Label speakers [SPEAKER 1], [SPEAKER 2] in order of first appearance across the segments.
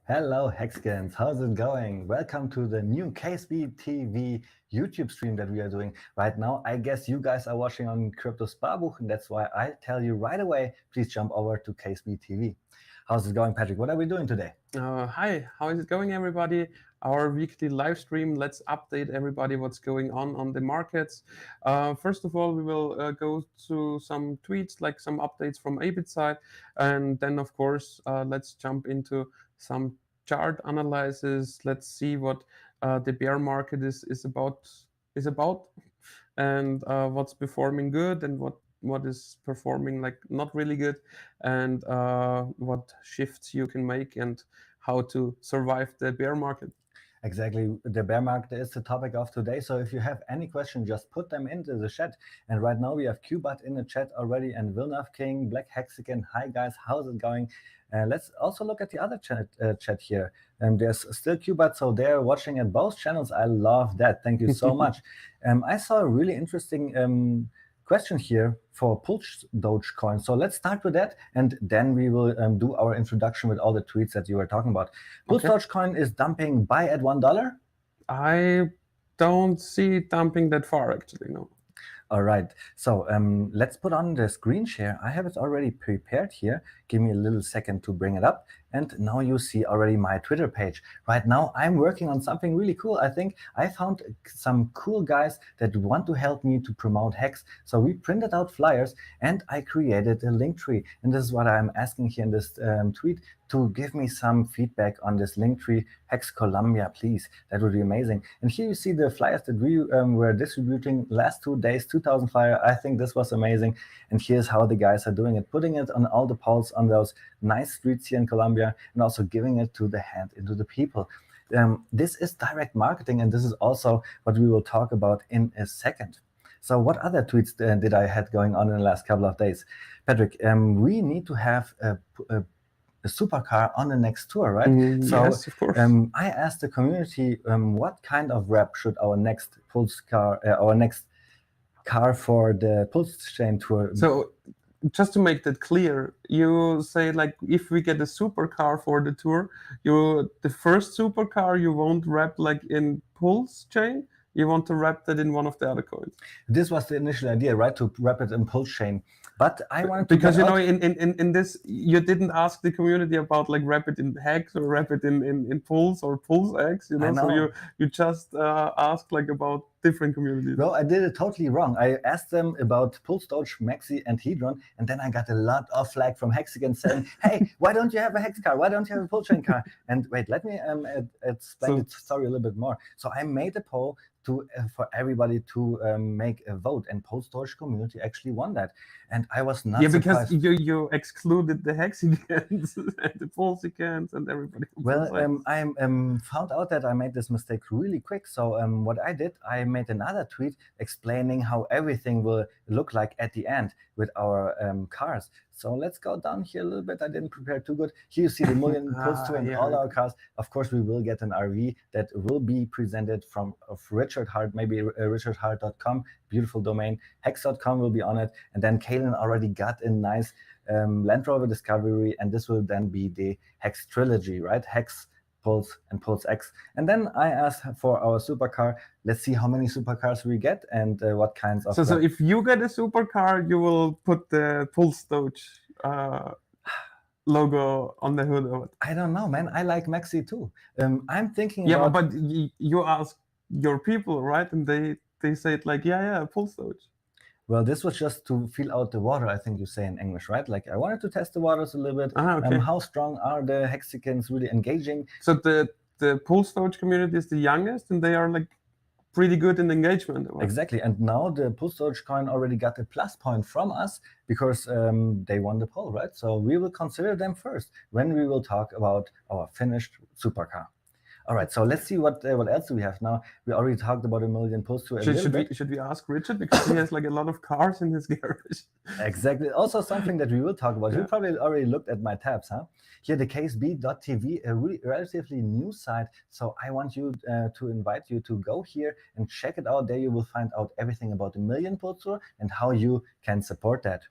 [SPEAKER 1] Hello, Hexicans. How's it going? Welcome to the new KSB TV YouTube stream that we are doing right now. I guess you guys are watching on Kryptosparbuch, and that's why I tell you right away, please jump over to KSB TV. How's it going, Patrick? What are we doing today?
[SPEAKER 2] Hi, how is it going, everybody? Our weekly live stream. Let's update everybody what's going on the markets. First of all, we will go to some tweets, like some updates from Abit side, and then of course let's jump into some chart analysis. Let's see what the bear market is about, and what's performing good and what is performing like not really good, and what shifts you can make and how to survive the bear market.
[SPEAKER 1] Exactly. The bear market is the topic of today. So if you have any question, just put them into the chat. And right now we have Qbot in the chat already and Vilnav King, Black Hexican. Hi guys, how's it going? Let's also look at the other chat here. There's still Qbot, so they're watching at both channels. I love that. Thank you so much. I saw a really interesting question here for Pulse Dogecoin. So let's start with that, and then we will do our introduction with all the tweets that you were talking about. Pulse Dogecoin is dumping buy at $1.
[SPEAKER 2] I don't see it dumping that far, actually, no.
[SPEAKER 1] All right, so let's put on the screen share. I have it already prepared here. Give me a little second to bring it up. And now you see already my Twitter page. Right now, I'm working on something really cool. I think I found some cool guys that want to help me to promote Hex. So we printed out flyers and I created a link tree. And this is what I'm asking here in this tweet, to give me some feedback on this link tree, Hex Colombia, please. That would be amazing. And here you see the flyers that we were distributing last 2 days, 2,000 flyer. I think this was amazing. And here's how the guys are doing it, putting it on all the polls on those nice streets here in Colombia, and also giving it to the hand into the people. This is direct marketing, and this is also what we will talk about in a second. So what other tweets did I had going on in the last couple of days? Patrick, we need to have a supercar on the next tour, right?
[SPEAKER 2] So yes, of course.
[SPEAKER 1] I asked the community what kind of wrap should our next Pulse car, our next car for the Pulse chain tour.
[SPEAKER 2] So just to make that clear, you say like if we get a supercar for the tour, the first supercar you won't wrap like in Pulse chain. You want to wrap that in one of the other coins.
[SPEAKER 1] This was the initial idea, right? To wrap it in Pulse chain. But I wanted to,
[SPEAKER 2] because you know, in this, you didn't ask the community about like wrap it in Hex or wrap it in Pulse or Pulse X, you know. So you just asked like about different communities.
[SPEAKER 1] No, I did it totally wrong. I asked them about Pulse Doge, Maxi, and Hedron, and then I got a lot of flag from Hexicans saying, "Hey, why don't you have a Hex car? Why don't you have a Pulse chain car?" And wait, let me explain the story a little bit more. So I made a poll for everybody to make a vote, and Pulse Doge community actually won that, and I was not surprised.
[SPEAKER 2] Because you excluded the Hexicans and the Pulsicans and everybody.
[SPEAKER 1] Well, I found out that I made this mistake really quick. So what I did, I made another tweet explaining how everything will look like at the end with our cars. So let's go down here a little bit. I didn't prepare too good. Here you see the million Pulse 2 and all our cars. Of course, we will get an RV that will be presented of Richard Hart, maybe richardhart.com, beautiful domain. Hex.com will be on it. And then Kalen already got a nice Land Rover Discovery, and this will then be the Hex trilogy, right? Hex, Pulse, and Pulse X. And then I asked for our supercar. Let's see how many supercars we get and what kinds of.
[SPEAKER 2] So if you get a supercar, you will put the Pulse Doge logo on the hood of it.
[SPEAKER 1] I don't know, man. I like Maxi too. I'm thinking.
[SPEAKER 2] Yeah, but you ask your people, right? And they say it like, yeah, Pulse Doge.
[SPEAKER 1] Well, this was just to feel out the water, I think you say in English, right? Like, I wanted to test the waters a little bit.
[SPEAKER 2] Okay.
[SPEAKER 1] How strong are the Hexicans really engaging?
[SPEAKER 2] So the Pulse Doge community is the youngest, and they are like pretty good in engagement.
[SPEAKER 1] Exactly. And now the Pulse Doge coin already got a plus point from us because they won the poll, right? So we will consider them first when we will talk about our finished supercar. All right, so let's see what else do we have now. We already talked about a million Pulse 2
[SPEAKER 2] Should we ask Richard, because he has like a lot of cars in his garage?
[SPEAKER 1] Exactly. Also something that we will talk about. Yeah. You probably already looked at my tabs, huh? Here, the ksb.tv, a really relatively new site. So I want you to invite you to go here and check it out. There you will find out everything about the million Pulse 2 and how you can support that.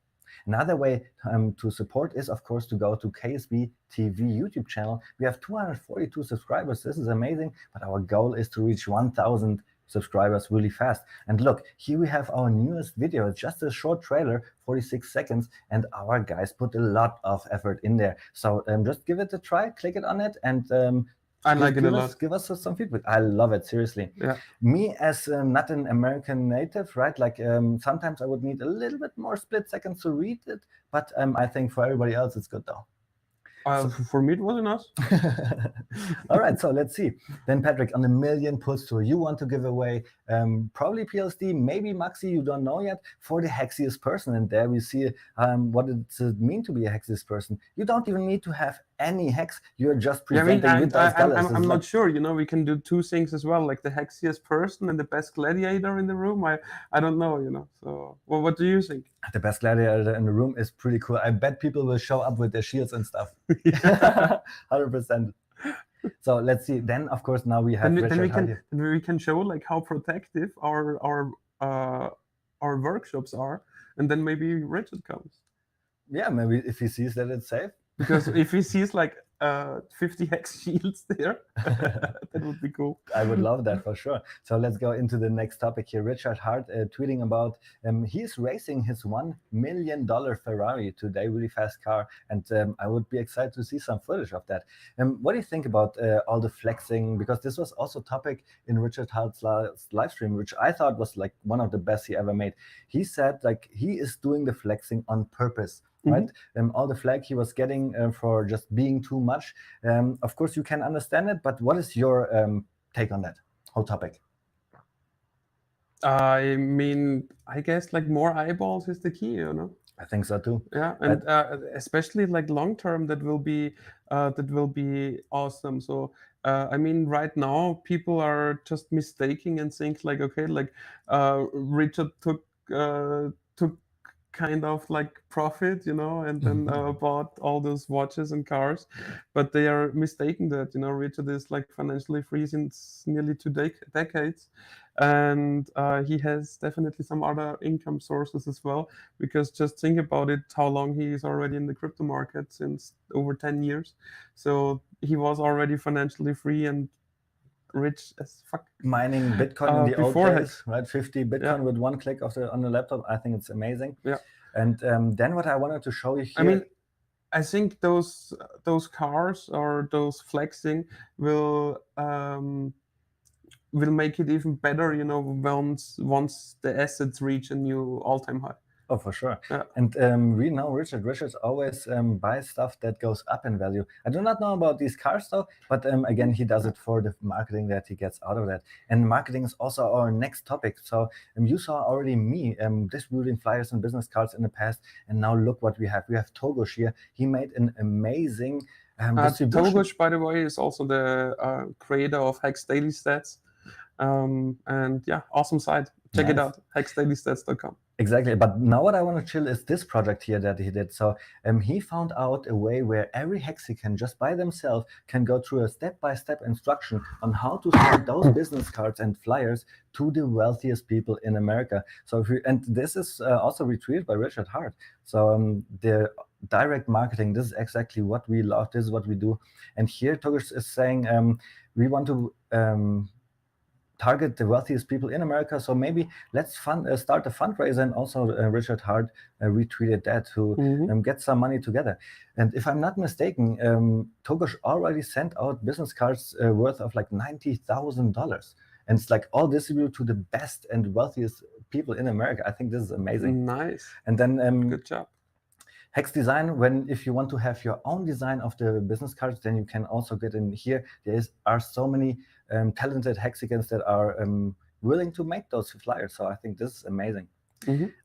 [SPEAKER 1] Another way to support is, of course, to go to KSB TV YouTube channel. We have 242 subscribers. This is amazing, but our goal is to reach 1,000 subscribers really fast. And look, here we have our newest video. It's just a short trailer, 46 seconds, and our guys put a lot of effort in there. So just give it a try, click it on it, and
[SPEAKER 2] I like it a lot.
[SPEAKER 1] give us some feedback. I love it, seriously.
[SPEAKER 2] Yeah.
[SPEAKER 1] Me, as not an American native, right? Like sometimes I would need a little bit more split seconds to read it, but I think for everybody else it's good though.
[SPEAKER 2] For me, it was enough.
[SPEAKER 1] All right, so let's see. Then Patrick, on the million puts tour, you want to give away probably PLSD, maybe Maxi, you don't know yet, for the hexiest person. And there we see what does it mean to be a hexiest person. You don't even need to have any hex. You're just presenting with those colors.
[SPEAKER 2] I'm not sure. You know, we can do two things as well, like the hexiest person and the best gladiator in the room. I don't know. You know. So, well, what do you think?
[SPEAKER 1] The best gladiator in the room is pretty cool. I bet people will show up with their shields and stuff. 100%. So let's see. Then, of course, now we have.
[SPEAKER 2] Then we can show like how protective our workshops are, and then maybe Richard comes.
[SPEAKER 1] Yeah, maybe if he sees that it's safe.
[SPEAKER 2] Because if he sees like 50 hex shields there, that would be cool.
[SPEAKER 1] I would love that for sure. So let's go into the next topic here. Richard Hart tweeting about he's racing his $1 million Ferrari today, really fast car, and I would be excited to see some footage of that. What do you think about all the flexing? Because this was also a topic in Richard Hart's live stream, which I thought was like one of the best he ever made. He said like he is doing the flexing on purpose. Right, all the flag he was getting for just being too much. Of course, you can understand it, but what is your take on that whole topic?
[SPEAKER 2] I mean, I guess like more eyeballs is the key, you know.
[SPEAKER 1] I think so too.
[SPEAKER 2] Yeah, and especially like long term, that will be awesome. So I mean, right now people are just mistaking and think like, okay, like Richard took kind of like profit, you know, and then bought all those watches and cars, but they are mistaking that, you know. Richard is like financially free since nearly 2 decades, and he has definitely some other income sources as well, because just think about it, how long he is already in the crypto market, since over 10 years. So he was already financially free and rich as fuck.
[SPEAKER 1] Mining Bitcoin in the old days, right? 50 Bitcoin with one click on the laptop. I think it's amazing.
[SPEAKER 2] Yeah.
[SPEAKER 1] And then what I wanted to show you here.
[SPEAKER 2] I mean, I think those cars or those flexing will make it even better, you know, once the assets reach a new all-time high.
[SPEAKER 1] Oh, for sure.
[SPEAKER 2] Yeah.
[SPEAKER 1] And we know Richard always buys stuff that goes up in value. I do not know about these cars though, but again, he does it for the marketing that he gets out of that. And marketing is also our next topic. So you saw already me distributing flyers and business cards in the past, and now look what we have. We have Togosh here. He made an amazing distribution.
[SPEAKER 2] Togosh, by the way, is also the creator of HEX Daily Stats. And yeah, awesome site. Check it out, hexdailystats.com.
[SPEAKER 1] Exactly. But now what I want to chill is this project here that he did. So he found out a way where every Hexican just by themselves can go through a step-by-step instruction on how to sell those business cards and flyers to the wealthiest people in America. So and this is also retweeted by Richard Hart. So the direct marketing, this is exactly what we love. This is what we do. And here Togosh is saying we want to target the wealthiest people in America. So maybe let's start a fundraiser. And also Richard Hart retweeted that to get some money together. And if I'm not mistaken, Togosh already sent out business cards worth of like $90,000. And it's like all distributed to the best and wealthiest people in America. I think this is amazing.
[SPEAKER 2] Nice.
[SPEAKER 1] And then
[SPEAKER 2] good job.
[SPEAKER 1] Hex Design, if you want to have your own design of the business cards, then you can also get in here. There are so many talented Hexicans that are willing to make those flyers. So I think this is amazing.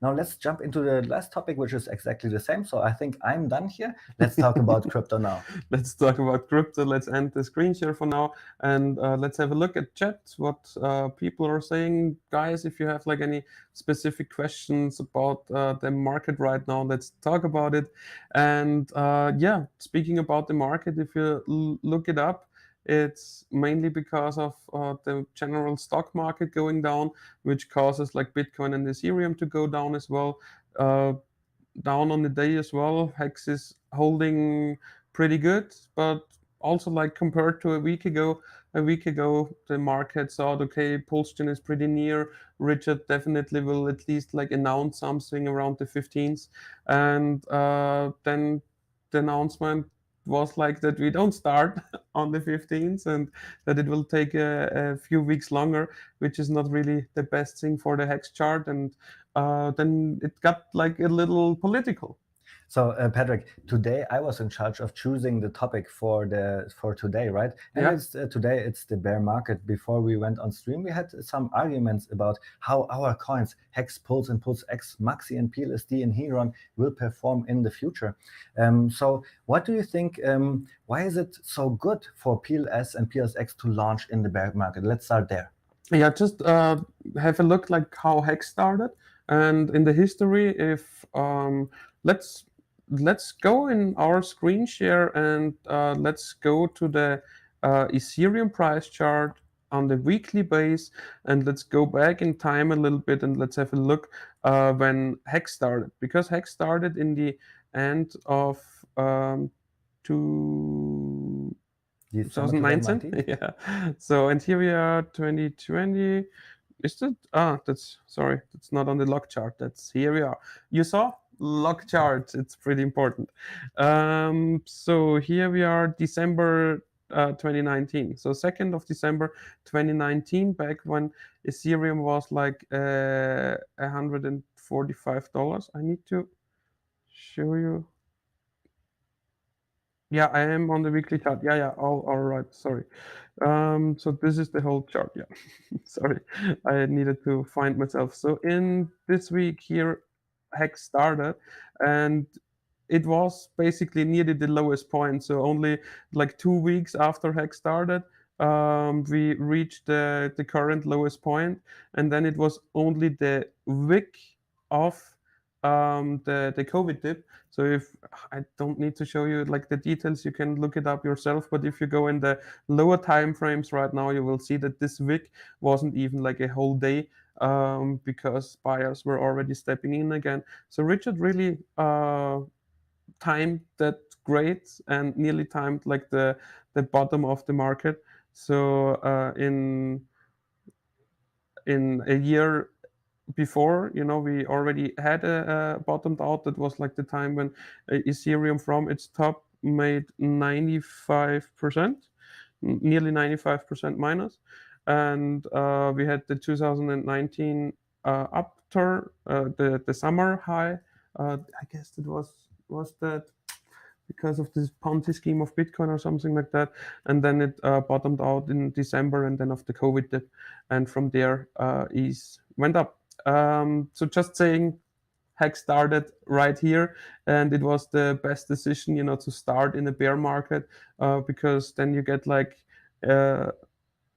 [SPEAKER 1] Now let's jump into the last topic, which is exactly the same. So I think I'm done here. Let's talk about crypto now.
[SPEAKER 2] Let's talk about crypto. Let's end the screen share for now, and let's have a look at chat, what people are saying. Guys, if you have like any specific questions about the market right now, let's talk about it. And yeah, speaking about the market, if you look it up, it's mainly because of the general stock market going down, which causes like Bitcoin and Ethereum to go down as well. down on the day as well. Hex is holding pretty good, but also like compared to a week ago the market thought, okay, Pulston is pretty near. Richard definitely will at least like announce something around the 15th, and then the announcement was like that we don't start on the 15th and that it will take a few weeks longer, which is not really the best thing for the hex chart. And then it got like a little political.
[SPEAKER 1] So Patrick, today I was in charge of choosing the topic for today, right? And
[SPEAKER 2] Yeah.
[SPEAKER 1] it's today it's the bear market. Before we went on stream, we had some arguments about how our coins Hex, Pulse, and Pulse X, Maxi, and PLSD, and Heron will perform in the future. So what do you think? Why is it so good for PLS and PLSX to launch in the bear market? Let's start there.
[SPEAKER 2] Yeah, just have a look like how Hex started and in the history. If let's go in our screen share and let's go to the Ethereum price chart on the weekly base, and let's go back in time a little bit and let's have a look when Hex started, because Hex started in the end of two.
[SPEAKER 1] December
[SPEAKER 2] 2019.
[SPEAKER 1] 2019?
[SPEAKER 2] Yeah. So and here we are 2020. Is that that's not on the log chart. That's here we are. You saw log chart. It's pretty important. So here we are December 2019. So 2nd of December 2019, back when Ethereum was like $145. I need to show you. Yeah, I am on the weekly chart. Yeah. All right. Sorry. So this is the whole chart. Yeah. Sorry. I needed to find myself. So in this week here, Hex started, and it was basically nearly the lowest point. So only like 2 weeks after Hex started, we reached the current lowest point, and then it was only the wick of the COVID dip. So if I don't need to show you like the details, you can look it up yourself. But if you go in the lower time frames right now, you will see that this wick wasn't even like a whole day, because buyers were already stepping in again. So Richard really timed that great and nearly timed like the bottom of the market. So in a year before, we already had a bottomed out. That was like the time when Ethereum from its top made 95%, nearly 95% minus. And we had the 2019 upturn, the summer high. I guess it was that because of this Ponzi scheme of Bitcoin or something like that. And then it bottomed out in December, and then of the COVID dip, and from there is went up. So just saying, Hex started right here, and it was the best decision, to start in a bear market, because then you get like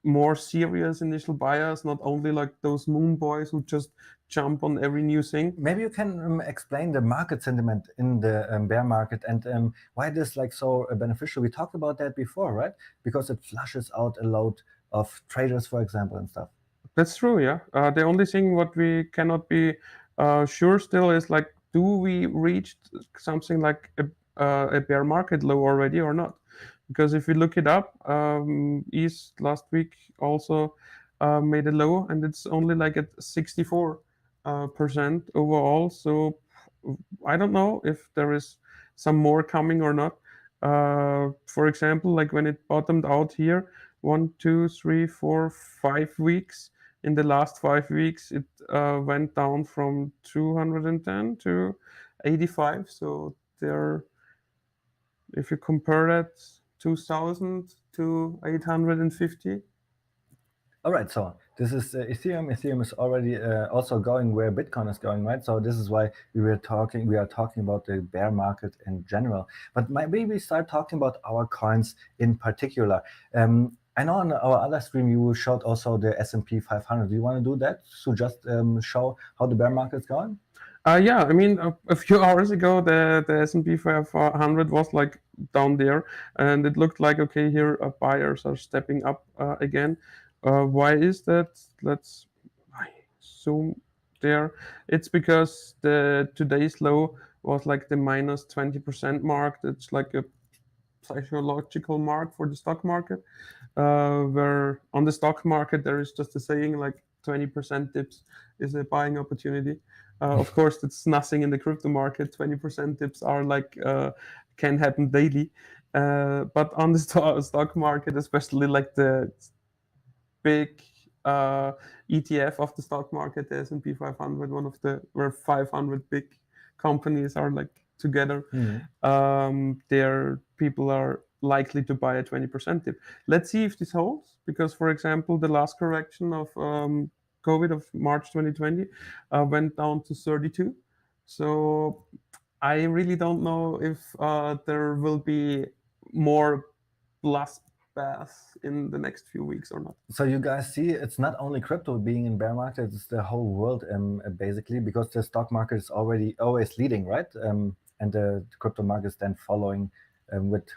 [SPEAKER 2] more serious initial buyers, not only like those moon boys who just jump on every new thing.
[SPEAKER 1] Maybe you can explain the market sentiment in the bear market and why it is like so beneficial. We talked about that before, right? Because it flushes out a load of traders, for example, and stuff.
[SPEAKER 2] That's true, yeah. The only thing what we cannot be sure still is like, do we reach something like a bear market low already or not? Because if we look it up, East last week also made a low, and it's only like at 64% overall. So I don't know if there is some more coming or not. For example, like when it bottomed out here, 1, 2, 3, 4, 5 weeks. In the last 5 weeks, it went down from 210 to 85. So there, if you compare that, 2,000 to 850.
[SPEAKER 1] All right, so this is Ethereum. Ethereum is already also going where Bitcoin is going, right? So this is why we are talking about the bear market in general. But maybe we start talking about our coins in particular. I know on our other stream you showed also the S&P 500. Do you want to do that to just show how the bear market is going?
[SPEAKER 2] Yeah, I mean, a few hours ago, the S&P 500 was like down there, and it looked like, okay, here buyers are stepping up again. Why is that? Let's zoom there. It's because the today's low was like the minus 20% mark. That's like a psychological mark for the stock market, where on the stock market there is just a saying like 20% dips is a buying opportunity. Of course, that's nothing in the crypto market. 20% dips are like can happen daily, but on the stock market, especially like the big ETF of the stock market, the S&P 500, one of the where 500 big companies are like together. There people are likely to buy a 20% dip. Let's see if this holds, because for example, the last correction of COVID of March 2020 went down to 32. So I really don't know if there will be more bloodbath in the next few weeks or not.
[SPEAKER 1] So you guys see, it's not only crypto being in bear market; it's the whole world, basically, because the stock market is already always leading, right? And the crypto market is then following with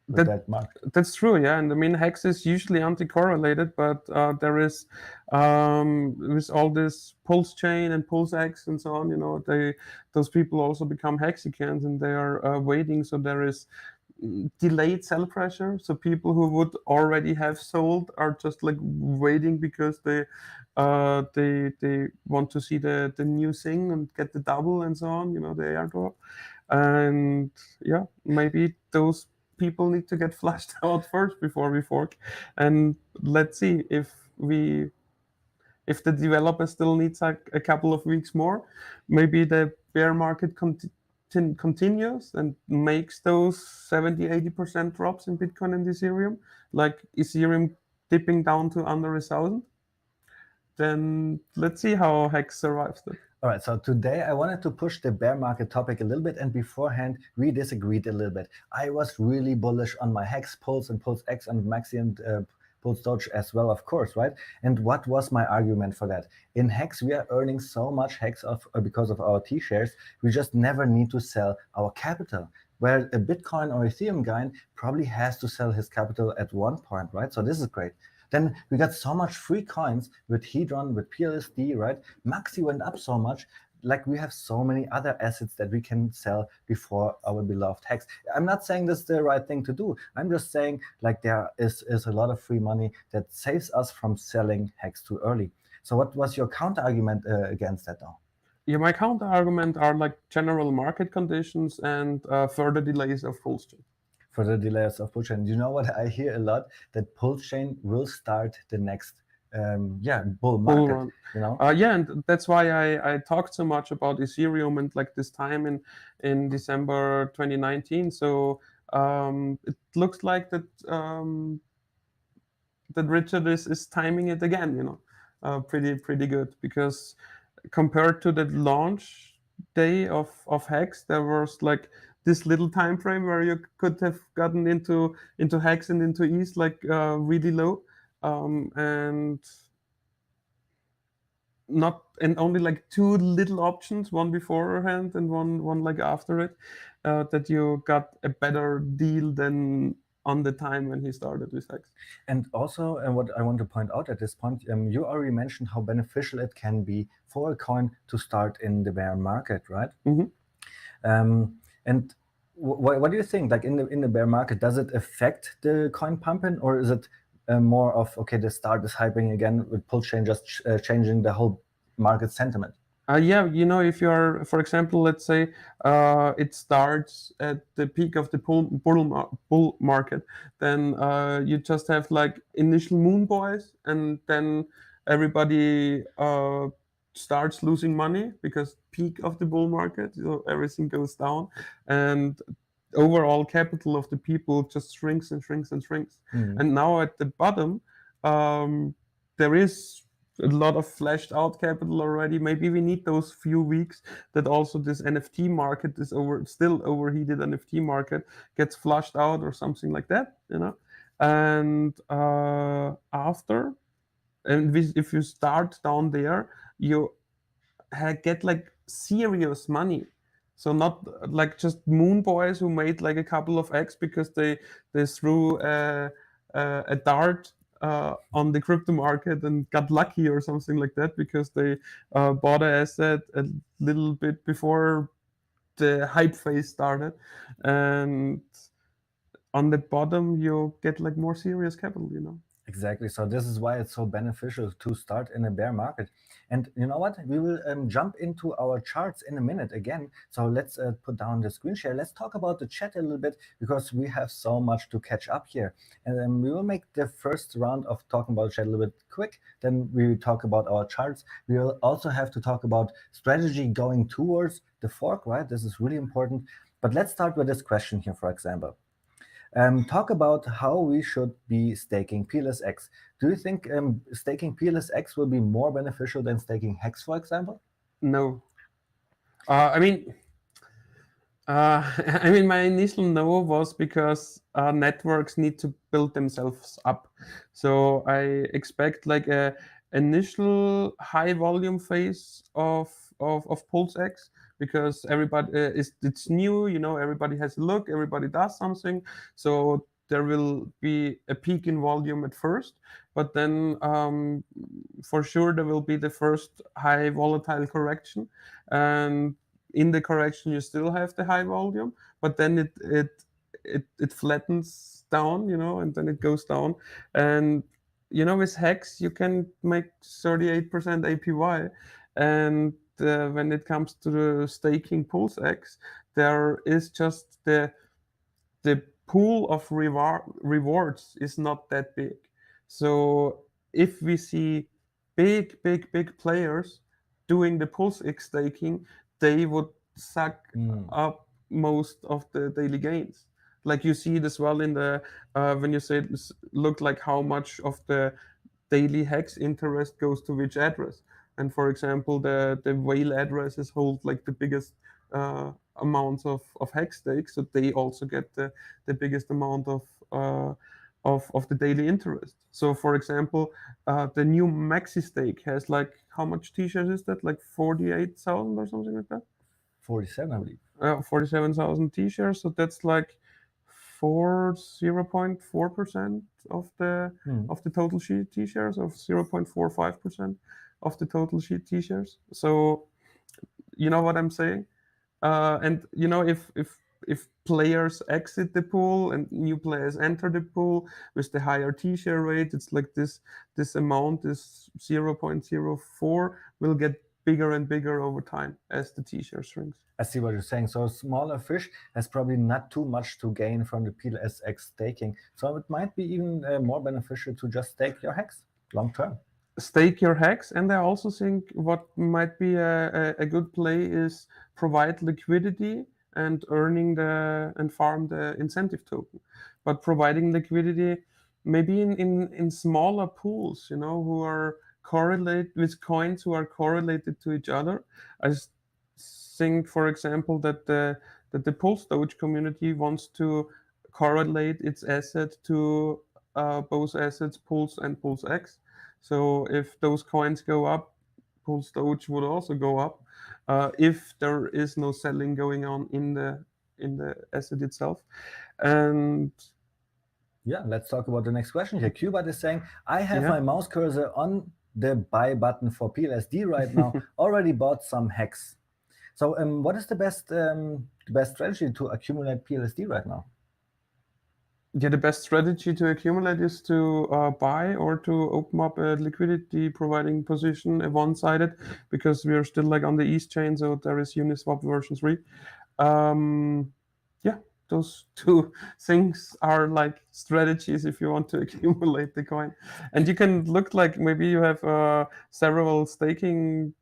[SPEAKER 1] that market.
[SPEAKER 2] That's true, yeah. And I mean, HEX is usually anti-correlated, but there is with all this Pulse chain and Pulse X and so on. You know, those people also become Hexicans, and they are waiting. So there is delayed sell pressure. So people who would already have sold are just like waiting because they want to see the new thing and get the double and so on. You know, the airdrop, and yeah, maybe those people need to get flushed out first before we fork, and let's see if the developer still needs like a couple of weeks more. Maybe the bear market continues and makes those 70-80% drops in Bitcoin and Ethereum, like Ethereum dipping down to under 1,000. Then let's see how Hex survives that.
[SPEAKER 1] All right, so today I wanted to push the bear market topic a little bit, and beforehand we disagreed a little bit. I was really bullish on my Hex Pulse and Pulse X and Maxi and Pulse Doge as well, of course, right? And what was my argument for that? In Hex, we are earning so much Hex because of our T-shares, we just never need to sell our capital. Where a Bitcoin or Ethereum guy probably has to sell his capital at one point, right? So this is great. Then we got so much free coins with Hedron, with PLSD, right? Maxi went up so much. Like we have so many other assets that we can sell before our beloved Hex. I'm not saying this is the right thing to do. I'm just saying like there is a lot of free money that saves us from selling Hex too early. So what was your counter argument against that though?
[SPEAKER 2] Yeah, my counter argument are like general market conditions and further delays of Pulse chain.
[SPEAKER 1] For the delays of Pulse chain. You know what I hear a lot? That Pulse chain will start the next bull market.
[SPEAKER 2] Run.
[SPEAKER 1] You know?
[SPEAKER 2] Yeah, and that's why I talked so much about Ethereum and like this time in December 2019. So it looks like that that Richard is timing it again. You know, pretty good, because compared to the launch day of Hex, there was like this little time frame where you could have gotten into Hex and into ETH like really low, and not and only like two little options, one beforehand and one like after it, that you got a better deal than on the time when he started with Hex.
[SPEAKER 1] And also, what I want to point out at this point, you already mentioned how beneficial it can be for a coin to start in the bear market, right? And what do you think? Like in the bear market, does it affect the coin pumping, or is it more of okay, the start is hyping again with Pulse chain just changing the whole market sentiment?
[SPEAKER 2] Yeah, you know, if you're, for example, let's say it starts at the peak of the bull market, then you just have like initial moon boys, and then everybody starts losing money because peak of the bull market, you know, everything goes down, and overall capital of the people just shrinks and shrinks and shrinks. And now at the bottom, there is a lot of flashed out capital already. Maybe we need those few weeks that also this NFT market is still overheated NFT market gets flushed out or something like that, you know. And after, and if you start down there, you get like serious money. So not like just moon boys who made like a couple of X because they threw a dart on the crypto market and got lucky or something like that because they bought an asset a little bit before the hype phase started, and on the bottom you get like more serious capital, you know.
[SPEAKER 1] Exactly. So this is why it's so beneficial to start in a bear market. And you know what? We will jump into our charts in a minute again. So let's put down the screen share. Let's talk about the chat a little bit because we have so much to catch up here. And we will make the first round of talking about chat a little bit quick. Then we will talk about our charts. We will also have to talk about strategy going towards the fork, right? This is really important. But let's start with this question here, for example. Talk about how we should be staking PLSX. Do you think staking PLSX will be more beneficial than staking HEX, for example?
[SPEAKER 2] No. I mean, I mean, my initial no was because networks need to build themselves up. So I expect like a initial high volume phase of Pulse X, because everybody it's new, you know, everybody has a look, everybody does something. So there will be a peak in volume at first, but then for sure there will be the first high volatile correction, and in the correction you still have the high volume, but then it flattens down, you know, and then it goes down. And you know, with Hex you can make 38% APY, and when it comes to the staking Pulse X, there is just the pool of rewards is not that big. So if we see big players doing the Pulse X staking, they would suck up most of the daily gains. Like you see it as well in the when you say look like how much of the daily hex interest goes to which address. And for example, the whale addresses hold like the biggest amounts of hex stakes, so they also get the biggest amount of the daily interest. So for example, the new maxi stake has like how much t-shirts is that? Like 48,000 or something like that?
[SPEAKER 1] 47, I believe.
[SPEAKER 2] 47,000 t-shirts. So that's like 0.4% of the total sheet t-shirts, of 0.45% of the total sheet t-shirts. So you know what I'm saying? And you know, if players exit the pool and new players enter the pool with the higher t-share rate, it's like this amount, this 0.04, will get bigger and bigger over time as the t-share shrinks.
[SPEAKER 1] I see what you're saying. So a smaller fish has probably not too much to gain from the PLSX staking. So it might be even more beneficial to just stake your hex long term.
[SPEAKER 2] Stake your hex, and I also think what might be a good play is provide liquidity and earning and farm the incentive token. But providing liquidity maybe in smaller pools, you know, who are correlate with coins who are correlated to each other. I think, for example, that the Pulse Doge community wants to correlate its asset to both assets, Pulse and Pulse X. So if those coins go up, Pulse Doge would also go up. If there is no selling going on in the asset itself. And
[SPEAKER 1] yeah, let's talk about the next question here. Qbot is saying, I have
[SPEAKER 2] Yeah.
[SPEAKER 1] my mouse cursor on the buy button for PLSD right now. Already bought some hex. So what is the best strategy to accumulate PLSD right now?
[SPEAKER 2] Yeah, the best strategy to accumulate is to buy or to open up a liquidity providing position, a one-sided, because we are still like on the East chain, so there is Uniswap version 3. Yeah, those two things are like strategies if you want to accumulate the coin. And you can look like maybe you have several staking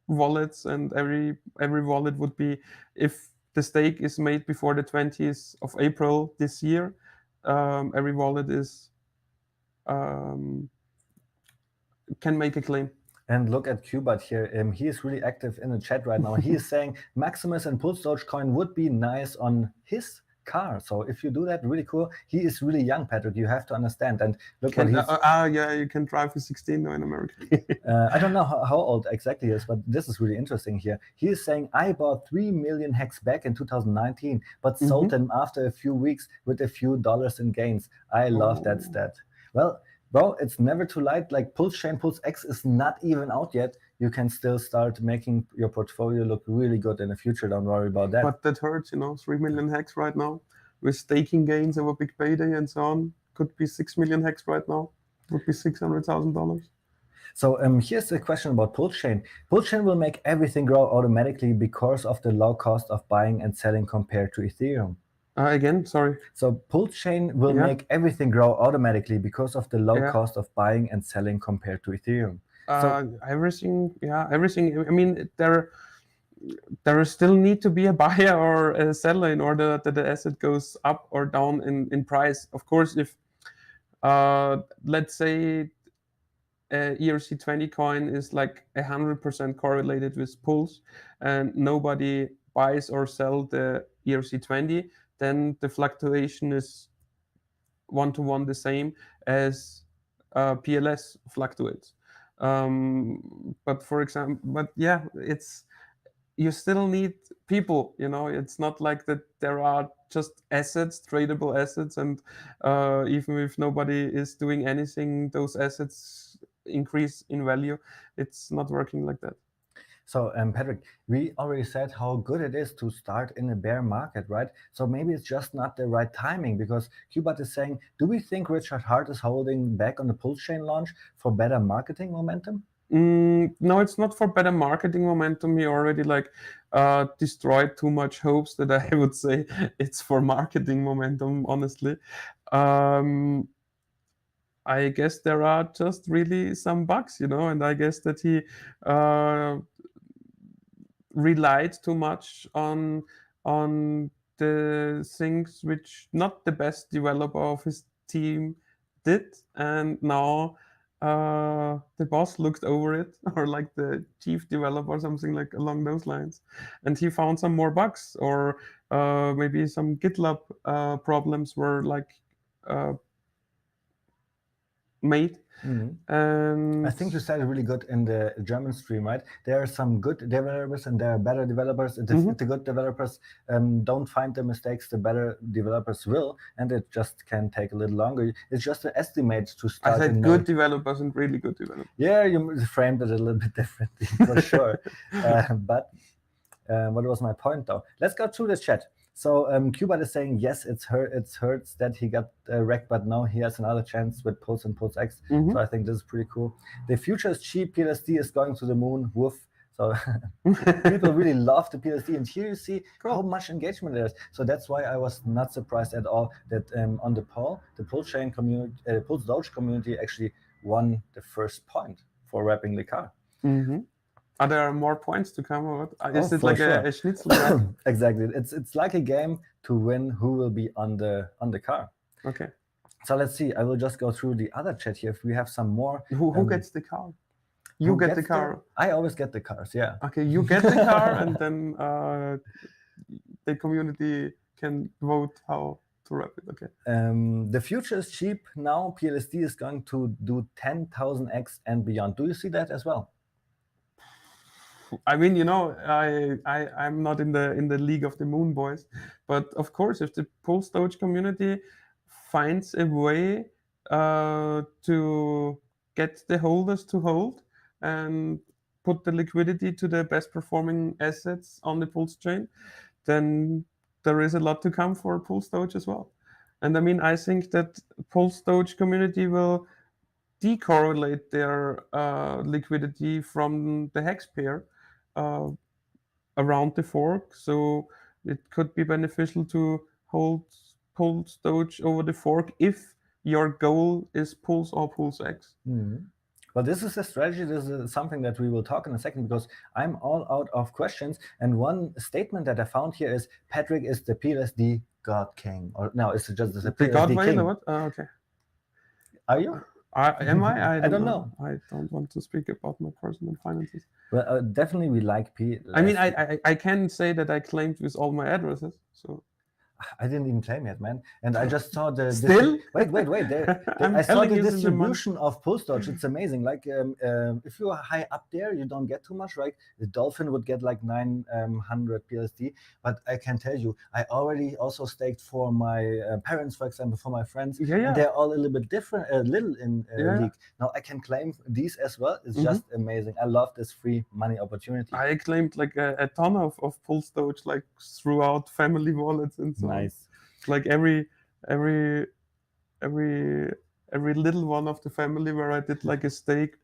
[SPEAKER 2] wallets, and every wallet would be, if the stake is made before the 20th of April this year, every wallet is can make a claim.
[SPEAKER 1] And look at Qbot here. He is really active in the chat right now. He is saying Maximus and Pulse Dogecoin would be nice on his car. So if you do that, really cool. He is really young, Patrick. You have to understand. And look what he's.
[SPEAKER 2] Yeah, you can drive with 16 now in America.
[SPEAKER 1] I don't know how old exactly he is, but this is really interesting here. He is saying, I bought 3 million hex back in 2019, but sold them after a few weeks with a few dollars in gains. I love that stat. Well, Well, it's never too late. Like Pulse Chain Pulse X is not even out yet. You can still start making your portfolio look really good in the future. Don't worry about that.
[SPEAKER 2] But that hurts, 3 million hex right now with staking gains over big payday and so on. Could be 6 million hex right now. Would be $600,000.
[SPEAKER 1] So here's a question about Pulse Chain. Pulse Chain will make everything grow automatically because of the low cost of buying and selling compared to Ethereum.
[SPEAKER 2] Again, sorry.
[SPEAKER 1] So Pulse Chain will
[SPEAKER 2] Yeah.
[SPEAKER 1] make everything grow automatically because of the low
[SPEAKER 2] Yeah.
[SPEAKER 1] cost of buying and selling compared to Ethereum.
[SPEAKER 2] Everything. I mean, there still need to be a buyer or a seller in order that the asset goes up or down in price. Of course, if let's say ERC20 coin is like 100% correlated with Pulse, and nobody buys or sell the ERC20, then the fluctuation is 1-to-1 the same as PLS fluctuates. But yeah, you still need people. It's not like that there are just assets, tradable assets, and even if nobody is doing anything, those assets increase in value. It's not working like that.
[SPEAKER 1] So, Patrick, we already said how good it is to start in a bear market, right? So maybe it's just not the right timing, because Qbot is saying, do we think Richard Hart is holding back on the Pulse Chain launch for better marketing momentum?
[SPEAKER 2] No, it's not for better marketing momentum. He already destroyed too much hopes that I would say it's for marketing momentum, honestly. I guess there are just really some bugs, and I guess that he relied too much on the things which not the best developer of his team did, and now the boss looked over it, or like the chief developer or something like along those lines, and he found some more bugs, or maybe some GitLab problems were made. And
[SPEAKER 1] I think you said it really good in the German stream, right? There are some good developers and there are better developers. If the good developers don't find the mistakes, the better developers will, and it just can take a little longer. It's just an estimate to start.
[SPEAKER 2] I said good developers and really good developers.
[SPEAKER 1] Yeah, you framed it a little bit differently for sure. But what was my point though? Let's go through the chat. So Qbot is saying, yes, it hurts that he got wrecked, but now he has another chance with Pulse and Pulse X. So I think this is pretty cool. The future is cheap. PLSD is going to the moon. Woof. So people really love the PLSD, and here you see how much engagement there is. So that's why I was not surprised at all that on the poll, the Pulse Chain community, Pulse Doge community actually won the first point for wrapping the car.
[SPEAKER 2] Are there more points to come? Or is it like a schnitzel?
[SPEAKER 1] Exactly. It's like a game to win who will be on the car.
[SPEAKER 2] Okay.
[SPEAKER 1] So let's see. I will just go through the other chat here if we have some more.
[SPEAKER 2] Who gets the car? You get the car.
[SPEAKER 1] I always get the cars, yeah.
[SPEAKER 2] Okay, you get the car, and then the community can vote how to wrap it. Okay.
[SPEAKER 1] The future is cheap now. PLSD is going to do 10,000x and beyond. Do you see that as well?
[SPEAKER 2] I mean, I'm not in the league of the moon boys, but of course, if the Pulse Doge community finds a way to get the holders to hold and put the liquidity to the best performing assets on the Pulse chain, then there is a lot to come for Pulse Doge as well. And I mean, I think that Pulse Doge community will decorrelate their liquidity from the hex pair around the fork, so it could be beneficial to hold Pulse Doge over the fork if your goal is Pulse or Pulse X.
[SPEAKER 1] Well, this is a strategy. This is something that we will talk in a second, because I'm all out of questions. And one statement that I found here is Patrick is the PLSD God King. Or no, it's just the PLSD
[SPEAKER 2] God
[SPEAKER 1] King.
[SPEAKER 2] Or what? Okay.
[SPEAKER 1] Are you?
[SPEAKER 2] Am I?
[SPEAKER 1] I don't know.
[SPEAKER 2] I don't want to speak about my personal finances.
[SPEAKER 1] Well, definitely we like PLSD.
[SPEAKER 2] I mean, I can say that I claimed with all my addresses. So
[SPEAKER 1] I didn't even claim yet, man. And I just saw the
[SPEAKER 2] Still?
[SPEAKER 1] wait.
[SPEAKER 2] I'm
[SPEAKER 1] I saw
[SPEAKER 2] telling
[SPEAKER 1] the
[SPEAKER 2] you since a month.
[SPEAKER 1] distribution of post dodge. It's amazing. Like if you are high up there, you don't get too much. Right? The dolphin would get like 900 PLSD. But I can tell you, I already also staked for my parents, for example, for my friends,
[SPEAKER 2] Yeah,
[SPEAKER 1] and
[SPEAKER 2] yeah.
[SPEAKER 1] they're all a little bit different, a little in
[SPEAKER 2] Yeah.
[SPEAKER 1] league. Now I can claim these as well. It's
[SPEAKER 2] Mhm.
[SPEAKER 1] just amazing. I love this free money opportunity.
[SPEAKER 2] I claimed like a ton of Pulse Doge like throughout family wallets and so on.
[SPEAKER 1] Nice.
[SPEAKER 2] Like every little one of the family where I did like a stake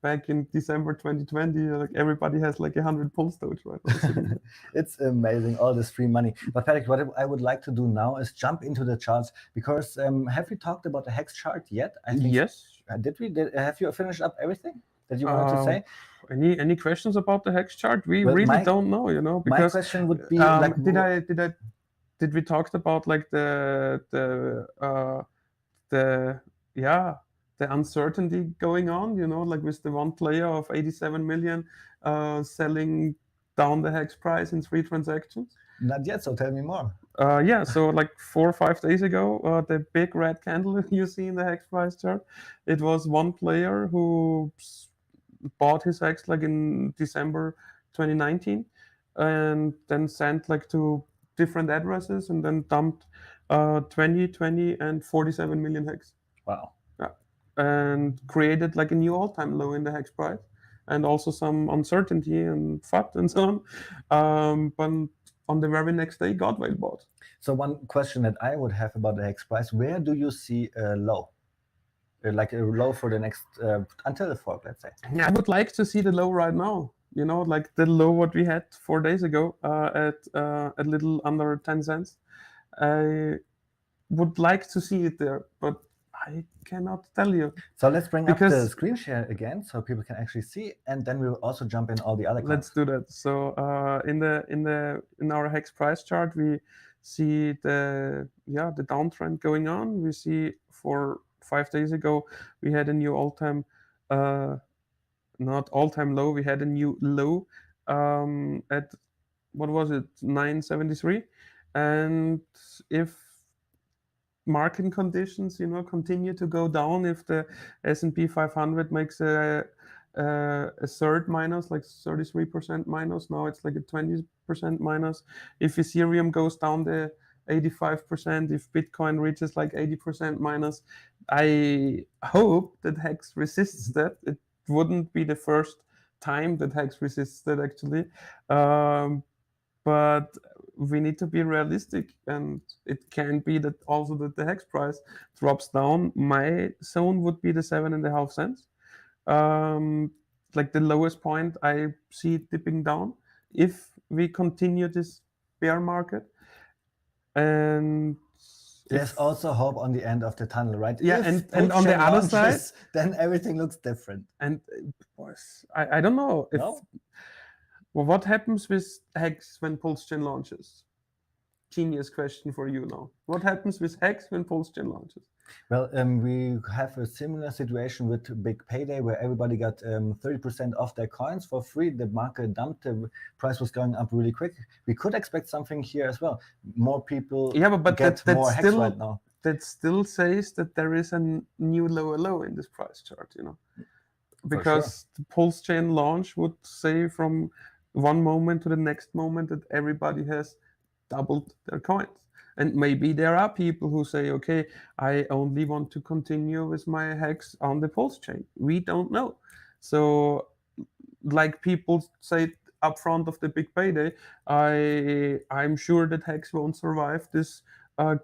[SPEAKER 2] back in December 2020, like everybody has like 100 Pulse Doge right now sitting there.
[SPEAKER 1] It's amazing, all this free money. But Patrick, what I would like to do now is jump into the charts, because have we talked about the hex chart yet? I think
[SPEAKER 2] Yes.
[SPEAKER 1] did we? Have you finished up everything that you wanted to say?
[SPEAKER 2] Any questions about the hex chart? We
[SPEAKER 1] Well,
[SPEAKER 2] really
[SPEAKER 1] my-
[SPEAKER 2] don't know, you know,
[SPEAKER 1] My
[SPEAKER 2] because
[SPEAKER 1] question would be like,
[SPEAKER 2] did we talked about like the uncertainty going on, you know, like with the one player of 87 million selling down the hex price in 3 transactions?
[SPEAKER 1] not yet, so tell me more.
[SPEAKER 2] Yeah, so like 4 or 5 days ago, the big red candle you see in the hex price chart, it was one player who bought his hex like in December 2019 and then sent like to different addresses and then dumped 20, 20 and 47 million hex.
[SPEAKER 1] Wow.
[SPEAKER 2] Yeah. And created like a new all-time low in the hex price and also some uncertainty and FUD and so on. But on the very next day, Godway bought.
[SPEAKER 1] So one question that I would have about the hex price: where do you see a low? Like a low for the next until the fork, let's say.
[SPEAKER 2] Yeah, I would like to see the low right now. You know, like the low what we had 4 days ago at a little under 10 cents. I would like to see it there, but I cannot tell you.
[SPEAKER 1] So let's bring up the
[SPEAKER 2] Because-
[SPEAKER 1] screen share again so people can actually see, and then we will also jump in all the other
[SPEAKER 2] Let's
[SPEAKER 1] coins.
[SPEAKER 2] do that. So in our hex price chart, we see the downtrend going on. We see for 5 days ago we had a new all-time not all-time low. We had a new low at what was it, 973, and if market conditions, you know, continue to go down, if the S&P 500 makes a third minus, like 33% minus, now it's like a 20% minus. If Ethereum goes down the 85%, if Bitcoin reaches like 80% minus, I hope that Hex resists that. It wouldn't be the first time that Hex resists that actually. But we need to be realistic, and it can be that also that the hex price drops down. My zone would be the 7.5 cents. Like the lowest point, I see it dipping down if we continue this bear market. And
[SPEAKER 1] There's also hope on the end of the tunnel, right?
[SPEAKER 2] Yeah,
[SPEAKER 1] If
[SPEAKER 2] and on the
[SPEAKER 1] Pulse
[SPEAKER 2] other
[SPEAKER 1] launches,
[SPEAKER 2] side,
[SPEAKER 1] then everything looks different.
[SPEAKER 2] and boys, I don't know if
[SPEAKER 1] No?
[SPEAKER 2] well, what happens with Hex when PulseChain launches? Genius question for you now. What happens with Hex when PulseChain launches?
[SPEAKER 1] Well, we have a similar situation with Big Payday, where everybody got 30% off their coins for free. The market dumped, the price was going up really quick. We could expect something here as well. More people
[SPEAKER 2] but
[SPEAKER 1] get
[SPEAKER 2] that
[SPEAKER 1] more Hex
[SPEAKER 2] still,
[SPEAKER 1] right now.
[SPEAKER 2] That still says that there is a new lower low in this price chart, you know. Because the PulseChain launch would say from one moment to the next moment that everybody has doubled their coins. And maybe there are people who say, okay, I only want to continue with my hex on the PulseChain. We don't know. So, like people say up front of the big payday, I'm sure that Hex won't survive this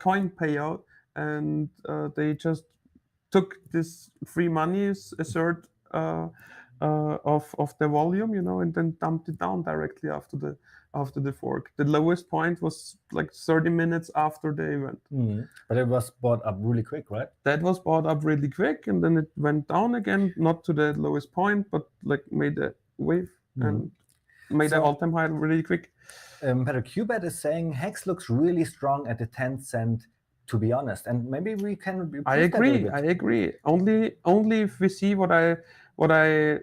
[SPEAKER 2] coin payout, and they just took this free money, a third of the volume, you know, and then dumped it down directly after the fork. The lowest point was like 30 minutes after the event.
[SPEAKER 1] But it was bought up really quick, right?
[SPEAKER 2] That was bought up really quick, and then it went down again, not to the lowest point, but like made a wave and made an all-time high really quick.
[SPEAKER 1] Peter Qbet is saying Hex looks really strong at the 10 cent, to be honest, and maybe we can.
[SPEAKER 2] I agree. Only if we see what I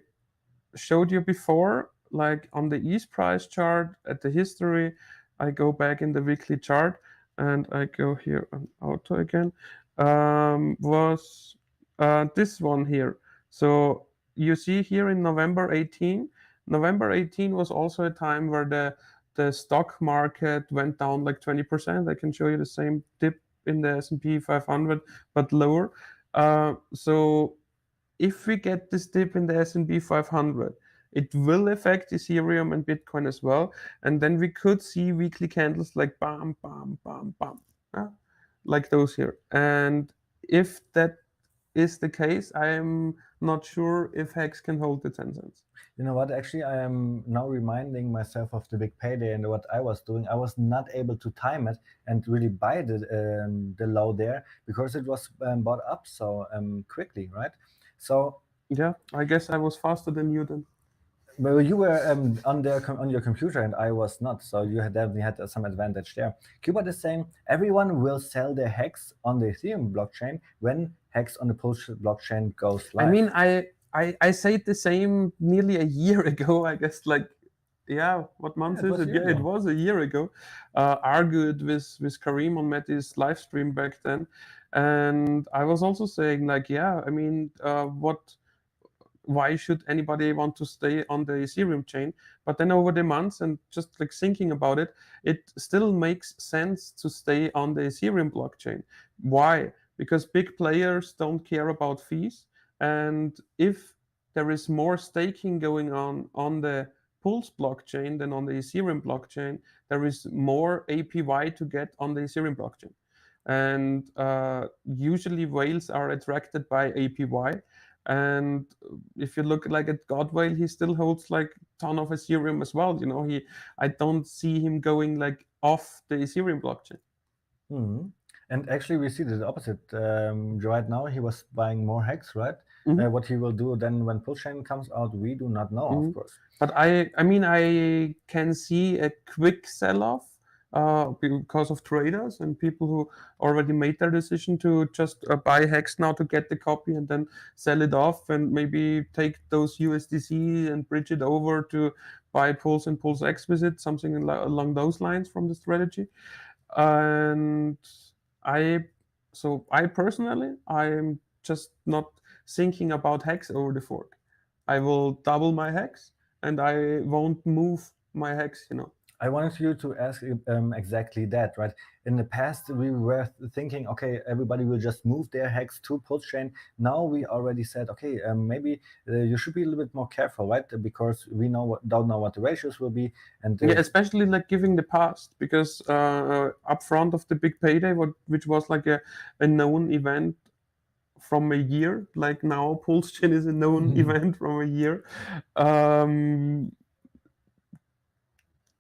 [SPEAKER 2] showed you before, like on the ETH price chart at the history. I go back in the weekly chart. and I go here on auto again, was this one here. So you see here in November 18 was also a time where the stock market went down like 20%. I can show you the same dip in the S&P 500, but lower. So if we get this dip in the S&P 500, it will affect Ethereum and Bitcoin as well. And then we could see weekly candles like bam, bam, bam, bam, yeah, like those here. And if that is the case, I am not sure if Hex can hold the 10 cents.
[SPEAKER 1] You know what? Actually, I am now reminding myself of the big payday and what I was doing. I was not able to time it and really buy the low there because it was bought up so quickly, right? So
[SPEAKER 2] Yeah, I guess I was faster than you then.
[SPEAKER 1] well, you were on your computer and I was not, so you had definitely had some advantage there. Cuba is saying everyone will sell their Hex on the Ethereum blockchain when Hex on the Pulse blockchain goes live.
[SPEAKER 2] I mean, I said the same nearly a year ago. I guess like, yeah, what month is it? Yeah, it was a year ago. Argued with Kareem on Mehdi's live stream back then, and I was also saying like, yeah, I mean, why should anybody want to stay on the Ethereum chain? But then over the months and just like thinking about it, it still makes sense to stay on the Ethereum blockchain. Why? Because big players don't care about fees. And if there is more staking going on the Pulse blockchain than on the Ethereum blockchain, there is more APY to get on the Ethereum blockchain. And usually whales are attracted by APY. And if you look like at Godwale, he still holds like ton of Ethereum as well. You know, I don't see him going like off the Ethereum blockchain.
[SPEAKER 1] Mm-hmm. And actually, we see the opposite. Right now, he was buying more Hex, right?
[SPEAKER 2] Mm-hmm.
[SPEAKER 1] What he will do then when Pulse Chain comes out, we do not know,
[SPEAKER 2] Mm-hmm.
[SPEAKER 1] of course.
[SPEAKER 2] But I mean, I can see a quick sell-off because of traders and people who already made their decision to just buy Hex now to get the copy and then sell it off and maybe take those USDC and bridge it over to buy Pulse and Pulse X with it, something along those lines from the strategy. And I, so I personally, I'm just not thinking about Hex over the fork. I will double my Hex and I won't move my Hex, you know.
[SPEAKER 1] I wanted you to ask exactly that, right? In the past, we were thinking, okay, everybody will just move their Hex to Pulse Chain. Now we already said, okay, maybe you should be a little bit more careful, right? Because we don't know what the ratios will be, and
[SPEAKER 2] yeah, especially like giving the past, because up front of the big payday, which was like a known event from a year, like now Pulse Chain is a known event from a year.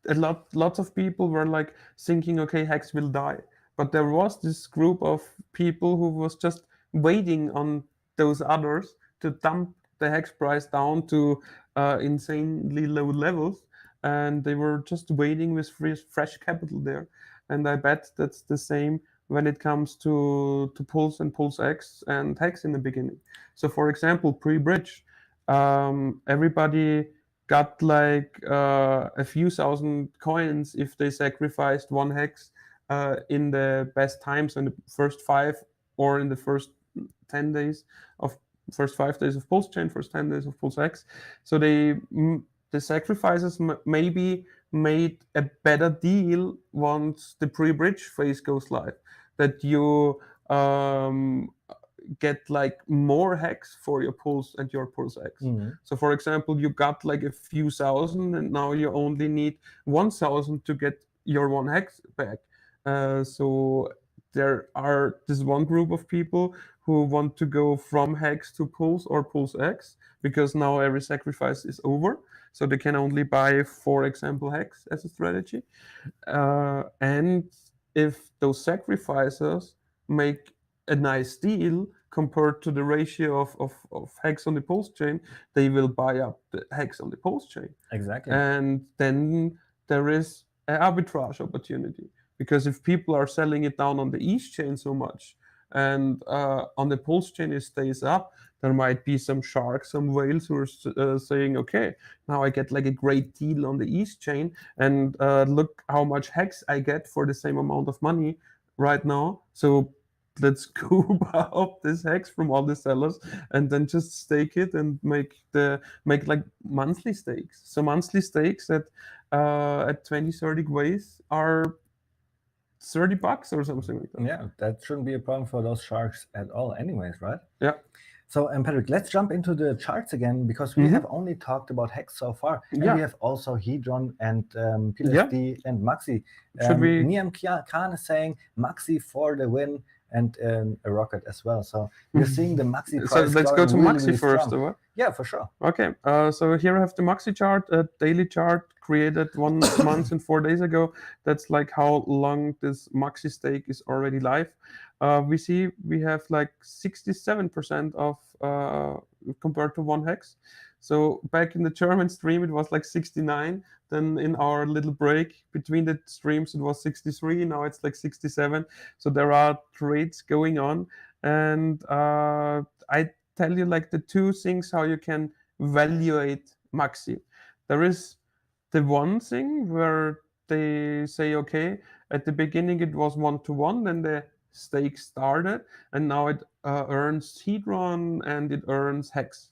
[SPEAKER 2] Lots of people were like thinking, okay, Hex will die, but there was this group of people who was just waiting on those others to dump the Hex price down to insanely low levels, and they were just waiting with fresh capital there. And I bet that's the same when it comes to Pulse and Pulse X and Hex in the beginning. So for example, pre-bridge, everybody got like a few thousand coins if they sacrificed one Hex in the best times in the first 5 or in the first 10 days of first 5 days of Pulse Chain, first 10 days of Pulse X. So the sacrifices maybe made a better deal once the pre-bridge phase goes live, that you get like more Hex for your Pulse and your Pulse X. So for example, you got like a few thousand and now you only need 1,000 to get your one Hex back. So there are this one group of people who want to go from Hex to Pulse or Pulse X because now every sacrifice is over. So they can only buy, for example, Hex as a strategy. And if those sacrifices make a nice deal compared to the ratio of Hex on the Pulse chain, they will buy up the Hex on the Pulse chain.
[SPEAKER 1] Exactly.
[SPEAKER 2] And then there is an arbitrage opportunity. Because if people are selling it down on the ETH chain so much, and on the pulse chain it stays up, there might be some sharks, some whales who are saying, okay, now I get like a great deal on the ETH chain, and look how much hex I get for the same amount of money right now. So let's scoop up this hex from all the sellers and then just stake it and make like monthly stakes. So monthly stakes at 20-30 ways are $30 or something like that.
[SPEAKER 1] Yeah, that shouldn't be a problem for those sharks at all anyways, right?
[SPEAKER 2] Yeah.
[SPEAKER 1] So, Patrick, let's jump into the charts again, because we have only talked about HEX so far, and we have also Hedron and PLSD and Maxi.
[SPEAKER 2] Should we?
[SPEAKER 1] Niam Khan is saying Maxi for the win, and a rocket as well. So we're seeing the Maxi price.
[SPEAKER 2] So let's go to
[SPEAKER 1] really,
[SPEAKER 2] Maxi
[SPEAKER 1] really
[SPEAKER 2] first,
[SPEAKER 1] strong.
[SPEAKER 2] or what?
[SPEAKER 1] Yeah, for sure.
[SPEAKER 2] Okay, so here I have the Maxi chart, a daily chart created 1 month and 4 days ago. That's like how long this Maxi stake is already live. We see we have like 67% of compared to 1 hex. So back in the German stream it was like 69. Then in our little break between the streams it was 63. Now it's like 67. So there are trades going on, and I tell you like the two things how you can evaluate Maxi. There is the one thing where they say, okay, at the beginning it was 1-to-1, then the stake started, and now it earns Hedron and it earns Hex.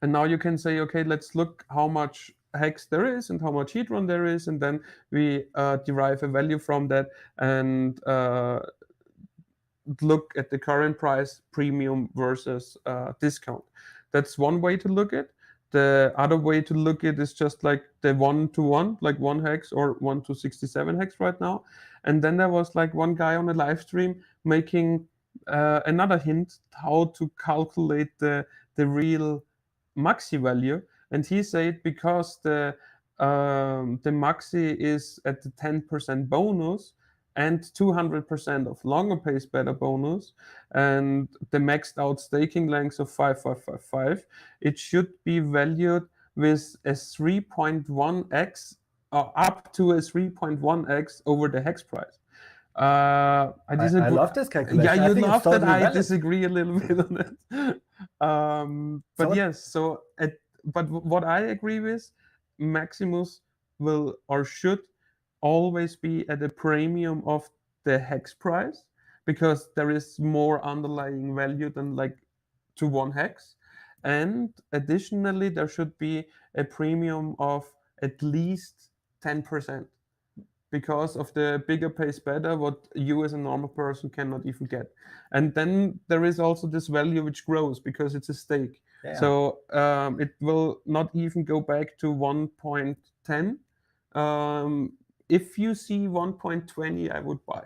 [SPEAKER 2] And now you can say, okay, let's look how much Hex there is and how much Hedron there is, and then we derive a value from that and look at the current price, premium versus discount. That's one way to look at. The other way to look at is just like the 1-to-1, like 1 hex or 1-to-67 hex right now. And then there was like one guy on a live stream making another hint how to calculate the real maxi value. And he said because the maxi is at the 10% bonus and 200% of longer pays better bonus, and the maxed out staking length of 5555, it should be valued with a 3.1x or up to a 3.1x over the hex price. I disagree.
[SPEAKER 1] I love this calculation.
[SPEAKER 2] Yeah,
[SPEAKER 1] I
[SPEAKER 2] you
[SPEAKER 1] think
[SPEAKER 2] love
[SPEAKER 1] it's totally
[SPEAKER 2] that. I
[SPEAKER 1] valid.
[SPEAKER 2] disagree a little bit on it. But
[SPEAKER 1] So-
[SPEAKER 2] yes, so but what I agree with, Maximus will or should always be at a premium of the hex price, because there is more underlying value than like to 1 hex. And additionally, there should be a premium of at least 10%, because of the bigger pays better, what you as a normal person cannot even get. And then there is also this value which grows because it's a stake.
[SPEAKER 1] Yeah.
[SPEAKER 2] So it will not even go back to 1.10. If you see 1.20, I would buy.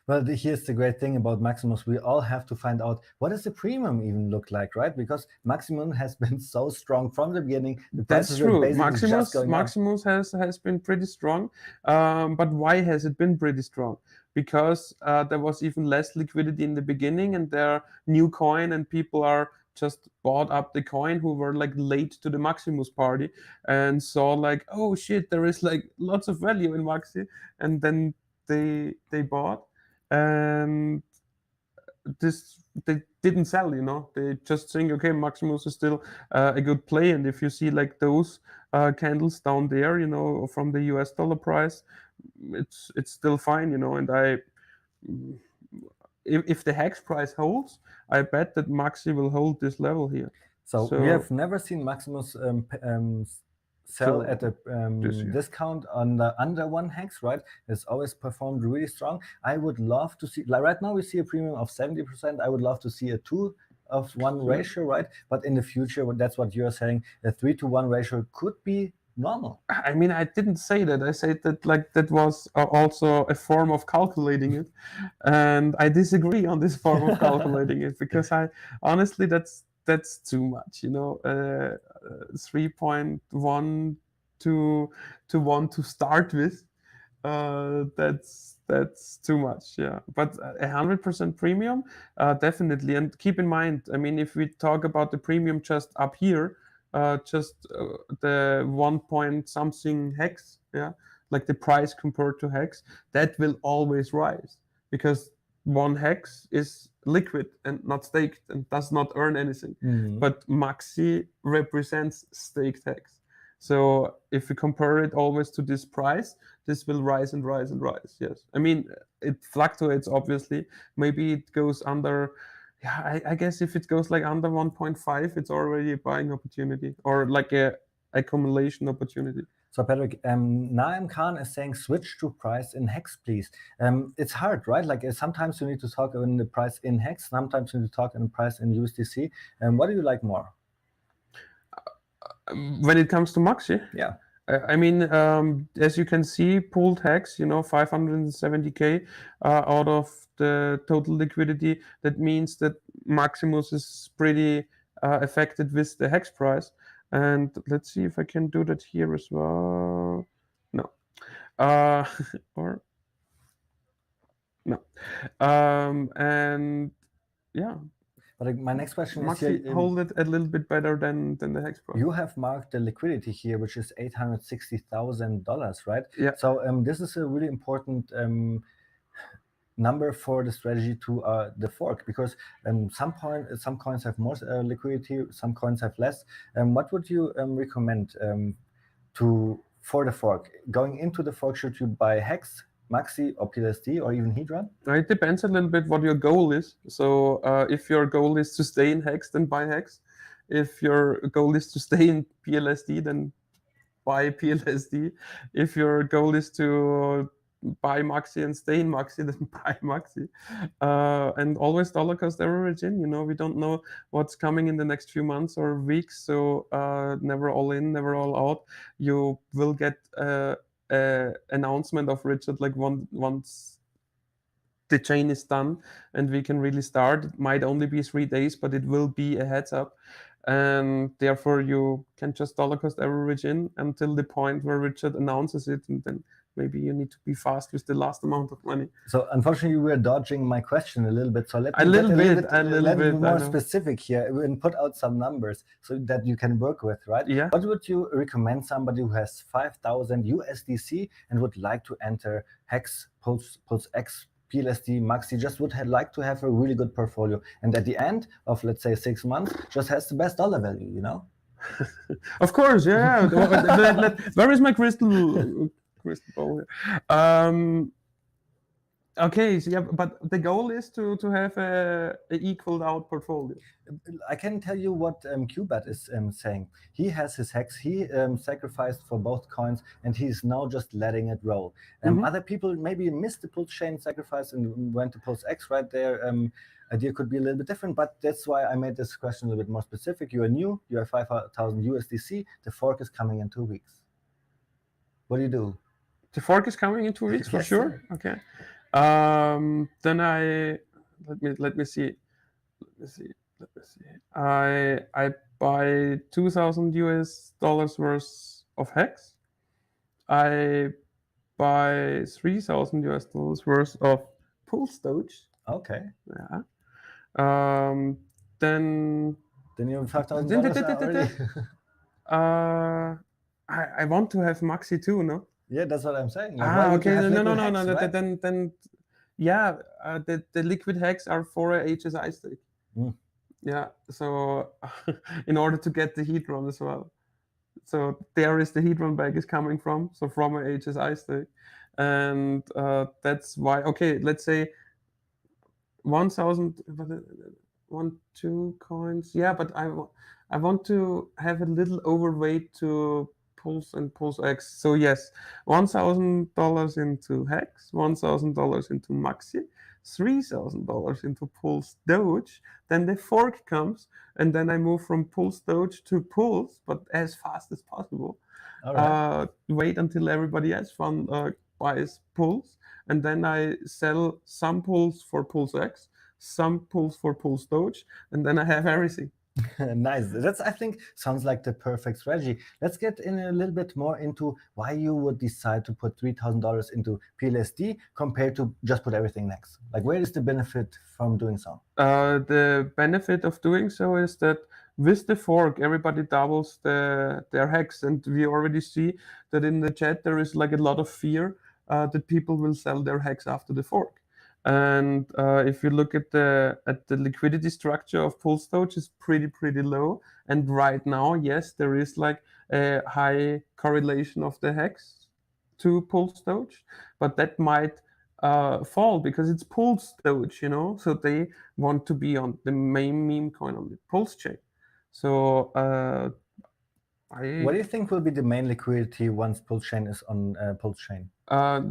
[SPEAKER 1] Well, here's the great thing about Maximus. We all have to find out what does the premium even look like, right? Because Maximus has been so strong from the beginning. The
[SPEAKER 2] That's
[SPEAKER 1] prices were
[SPEAKER 2] true.
[SPEAKER 1] basically just going up.
[SPEAKER 2] Maximus has been pretty strong. But why has it been pretty strong? Because there was even less liquidity in the beginning, and there are new coin, and people are just bought up the coin who were like late to the Maximus party and saw like, oh shit, there is like lots of value in Maxi, and then they bought, and they didn't sell, they just think, okay, Maximus is still a good play. And if you see like those candles down there, from the US dollar price, it's still fine, and if the hex price holds, I bet that Maxi will hold this level here.
[SPEAKER 1] So we have never seen Maximus sell at a discount under 1 hex, right? It's always performed really strong. I would love to see, like right now we see a premium of 70%. I would love to see a 2-to-1 ratio, right? But in the future, that's what you're saying, a 3-to-1 ratio could be normal.
[SPEAKER 2] I mean, I didn't say that. I said that like that was also a form of calculating it, and I disagree on this form of calculating it, because I honestly that's too much. 3.1 to 1 to start with. That's too much. Yeah, but 100% premium, definitely. And keep in mind, I mean, if we talk about the premium just up here, the 1 point something hex, yeah, like the price compared to hex, that will always rise, because one hex is liquid and not staked and does not earn anything. But maxi represents staked hex. So if we compare it always to this price, this will rise and rise and rise. Yes, I mean it fluctuates obviously. Maybe it goes under. Yeah, I guess if it goes like under 1.5, it's already a buying opportunity or like a accumulation opportunity.
[SPEAKER 1] So Patrick, Naim Khan is saying switch to price in hex, please. It's hard, right? Like sometimes you need to talk in the price in hex, sometimes you need to talk in the price in USDC. What do you like more?
[SPEAKER 2] When it comes to maxi,
[SPEAKER 1] Yeah.
[SPEAKER 2] I mean, as you can see, pooled hex, 570K out of the total liquidity. That means that Maximus is pretty affected with the hex price. And let's see if I can do that here as well. No. Or no. And yeah.
[SPEAKER 1] But my next question is
[SPEAKER 2] Maxi
[SPEAKER 1] here,
[SPEAKER 2] hold it a little bit better than the hex price.
[SPEAKER 1] you have marked the liquidity here, which is $860,000, right?
[SPEAKER 2] Yeah.
[SPEAKER 1] So this is a really important number for the strategy to the fork, because some coins have more liquidity, some coins have less. What would you recommend for the fork? Going into the fork, should you buy Hex, Maxi, or PLSD, or even Hedron?
[SPEAKER 2] It depends a little bit what your goal is. So if your goal is to stay in Hex, then buy Hex. If your goal is to stay in PLSD, then buy PLSD. If your goal is to buy Maxi and stay in Maxi, then buy Maxi. And always dollar cost average in. We don't know what's coming in the next few months or weeks. So never all in, never all out. You will get announcement of Richard like once the chain is done and we can really start. It might only be 3 days, but it will be a heads up. And therefore you can just dollar cost average in until the point where Richard announces it, and then maybe you need to be fast with the last amount of money.
[SPEAKER 1] So unfortunately, you were dodging my question a little bit. So let me
[SPEAKER 2] a little bit
[SPEAKER 1] more specific here and put out some numbers so that you can work with, right?
[SPEAKER 2] Yeah.
[SPEAKER 1] What would you recommend somebody who has 5,000 USDC and would like to enter Hex, Pulse X, PLSD, Maxi, just would like to have a really good portfolio, and at the end of, let's say, 6 months, just has the best dollar value,
[SPEAKER 2] Of course, yeah. Where is my crystal ball here? Okay, so yeah, but the goal is to have a equaled out portfolio.
[SPEAKER 1] I can tell you what Qbat is saying. He has his Hex. He sacrificed for both coins, and he's now just letting it roll. Other people maybe missed the Pulse chain sacrifice and went to Pulse X right there. Idea could be a little bit different, but that's why I made this question a little bit more specific. You are new. You have 5,000 USDC. The fork is coming in 2 weeks. What do you do?
[SPEAKER 2] The fork is coming in 2 weeks for
[SPEAKER 1] Yes,
[SPEAKER 2] sure.
[SPEAKER 1] sir.
[SPEAKER 2] Okay. Then let me see. I buy $2,000 worth of Hex. I buy $3,000 worth of Pulse Doge.
[SPEAKER 1] Okay.
[SPEAKER 2] Yeah. Then
[SPEAKER 1] you have $5,000 already.
[SPEAKER 2] I want to have Maxi too, no?
[SPEAKER 1] Yeah, that's what I'm saying. Like,
[SPEAKER 2] okay. No.
[SPEAKER 1] Right?
[SPEAKER 2] Then yeah, the liquid Hex are for a HSI stake. Yeah, so in order to get the Hedron as well. So there is the Hedron bag is coming from, so from a HSI stake. And that's why, okay, let's say 1,000, 2 coins. Yeah, but I want to have a little overweight to Pulse and Pulse X. So yes, $1,000 into Hex, $1,000 into Maxi, $3,000 into Pulse Doge. Then the fork comes, and then I move from Pulse Doge to Pulse, but as fast as possible.
[SPEAKER 1] All right.
[SPEAKER 2] Wait until everybody else buys Pulse, and then I sell some Pulse for Pulse X, some Pulse for Pulse Doge, and then I have everything.
[SPEAKER 1] Nice. That's, I think, sounds like the perfect strategy. Let's get in a little bit more into why you would decide to put $3,000 into PLSD compared to just put everything next. Like, where is the benefit from doing so?
[SPEAKER 2] The benefit of doing so is that with the fork, everybody doubles their Hex, and we already see that in the chat there is like a lot of fear that people will sell their Hex after the fork. And if you look at the liquidity structure of Pulse Doge, is pretty low. And right now, yes, there is like a high correlation of the hex to Pulse Doge, but that might fall because it's Pulse Doge, so they want to be on the main meme coin on the Pulse chain. So
[SPEAKER 1] What do you think will be the main liquidity once Pulse Chain is on Pulse Chain?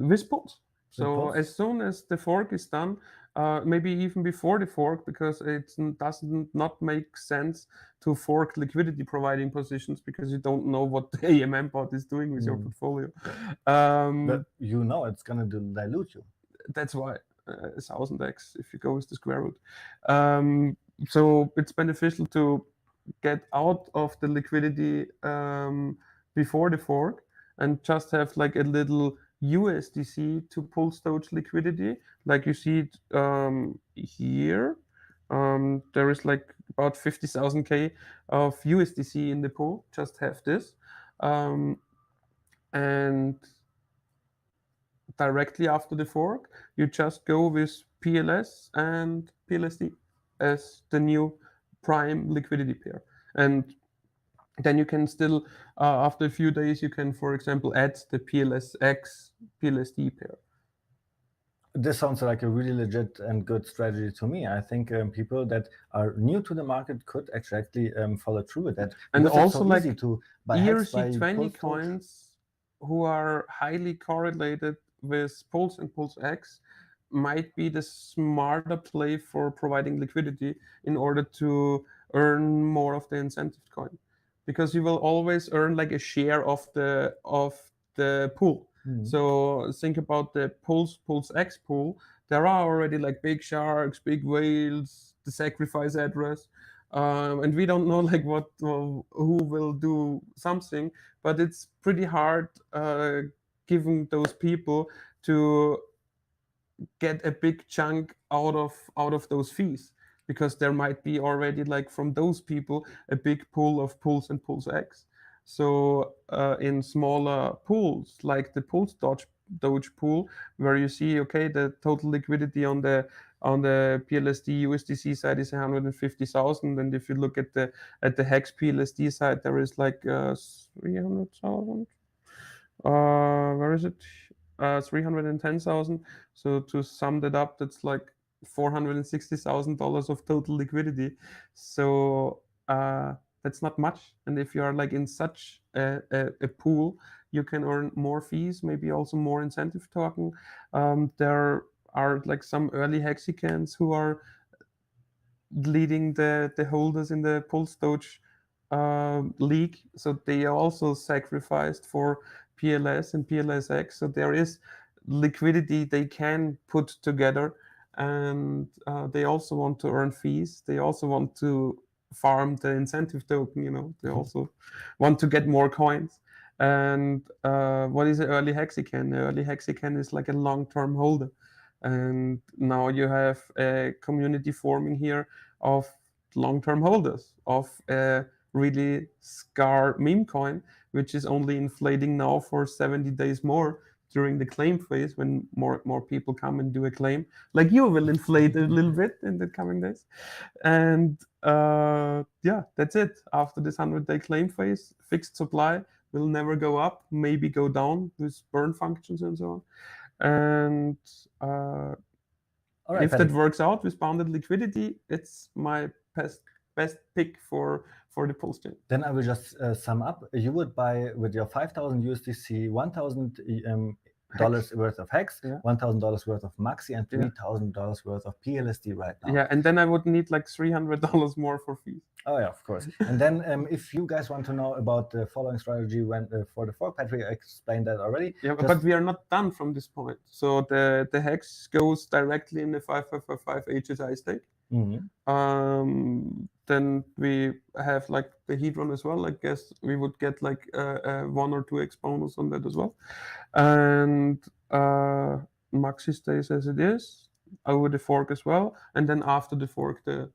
[SPEAKER 2] with Pulse.
[SPEAKER 1] With
[SPEAKER 2] So
[SPEAKER 1] Pulse?
[SPEAKER 2] as soon as the fork is done, maybe even before the fork, because it doesn't not make sense to fork liquidity providing positions because you don't know what the AMM bot is doing with your portfolio.
[SPEAKER 1] But you know it's gonna dilute you.
[SPEAKER 2] That's why 1000x if you go with the square root. So it's beneficial to get out of the liquidity before the fork and just have like a little USDC to Pulse Doge liquidity, like you see it here. There is like about 50,000K of USDC in the pool. Just have this, and directly after the fork, you just go with PLS and PLSD as the new prime liquidity pair. And then you can still, after a few days, you can, for example, add the PLSX PLSD pair.
[SPEAKER 1] This sounds like a really legit and good strategy to me. I think people that are new to the market could actually follow through with that.
[SPEAKER 2] And
[SPEAKER 1] Because it's
[SPEAKER 2] also
[SPEAKER 1] so
[SPEAKER 2] like
[SPEAKER 1] easy to buy hex, buy
[SPEAKER 2] ERC20
[SPEAKER 1] Pulse Doge.
[SPEAKER 2] coins who are highly correlated with Pulse and Pulse X might be the smarter play for providing liquidity in order to earn more of the incentive coin, because you will always earn like a share of the pool. So think about the Pulse X pool. There are already like big sharks, big whales, the sacrifice address, and we don't know like who will do something, but it's pretty hard giving those people to get a big chunk out of those fees, because there might be already like from those people a big pool of Pulse and Pulse X. So in smaller pools like the Pulse Doge pool, where you see okay the total liquidity on the PLSD USDC side is 150,000, and if you look at the Hex PLSD side, there is like 300,000. Where is it? 310,000. So to sum that up, that's like $460,000 of total liquidity. So that's not much. And if you are like in such a pool, you can earn more fees, maybe also more incentive token. There are like some early Hexicans who are leading the holders in the Pulse Doge league. So they are also sacrificed for PLS and PLSX. So there is liquidity they can put together, and they also want to earn fees. They also want to farm the incentive token. They also want to get more coins. And what is an early Hexican? The early Hexican is like a long-term holder. And now you have a community forming here of long-term holders of a really scar meme coin, which is only inflating now for 70 days more during the claim phase, when more people come and do a claim. Like you will inflate a little bit in the coming days. And yeah, that's it. After this 100-day claim phase, fixed supply will never go up, maybe go down with burn functions and so on. And
[SPEAKER 1] All right,
[SPEAKER 2] if that
[SPEAKER 1] Patrick.
[SPEAKER 2] works out with bounded liquidity, it's my best pick for the Pulse chain.
[SPEAKER 1] Then I will just sum up. You would buy with your 5,000 USDC, $1,000 worth of Hex,
[SPEAKER 2] Yeah.
[SPEAKER 1] $1,000 worth of Maxi, and
[SPEAKER 2] Yeah.
[SPEAKER 1] $3,000 worth of PLSD right now.
[SPEAKER 2] Yeah, and then I would need like $300 more for fees.
[SPEAKER 1] Oh yeah, of course. And then if you guys want to know about the following strategy for the fork, Patrick explained that already.
[SPEAKER 2] Yeah, but we are not done from this point. So the Hex goes directly in the 5555 HSI stake. Then we have like the Hedron as well. I guess we would get like 1 or 2 X bonus on that as well. And Maxi stays as it is over the fork as well. And then after the fork, the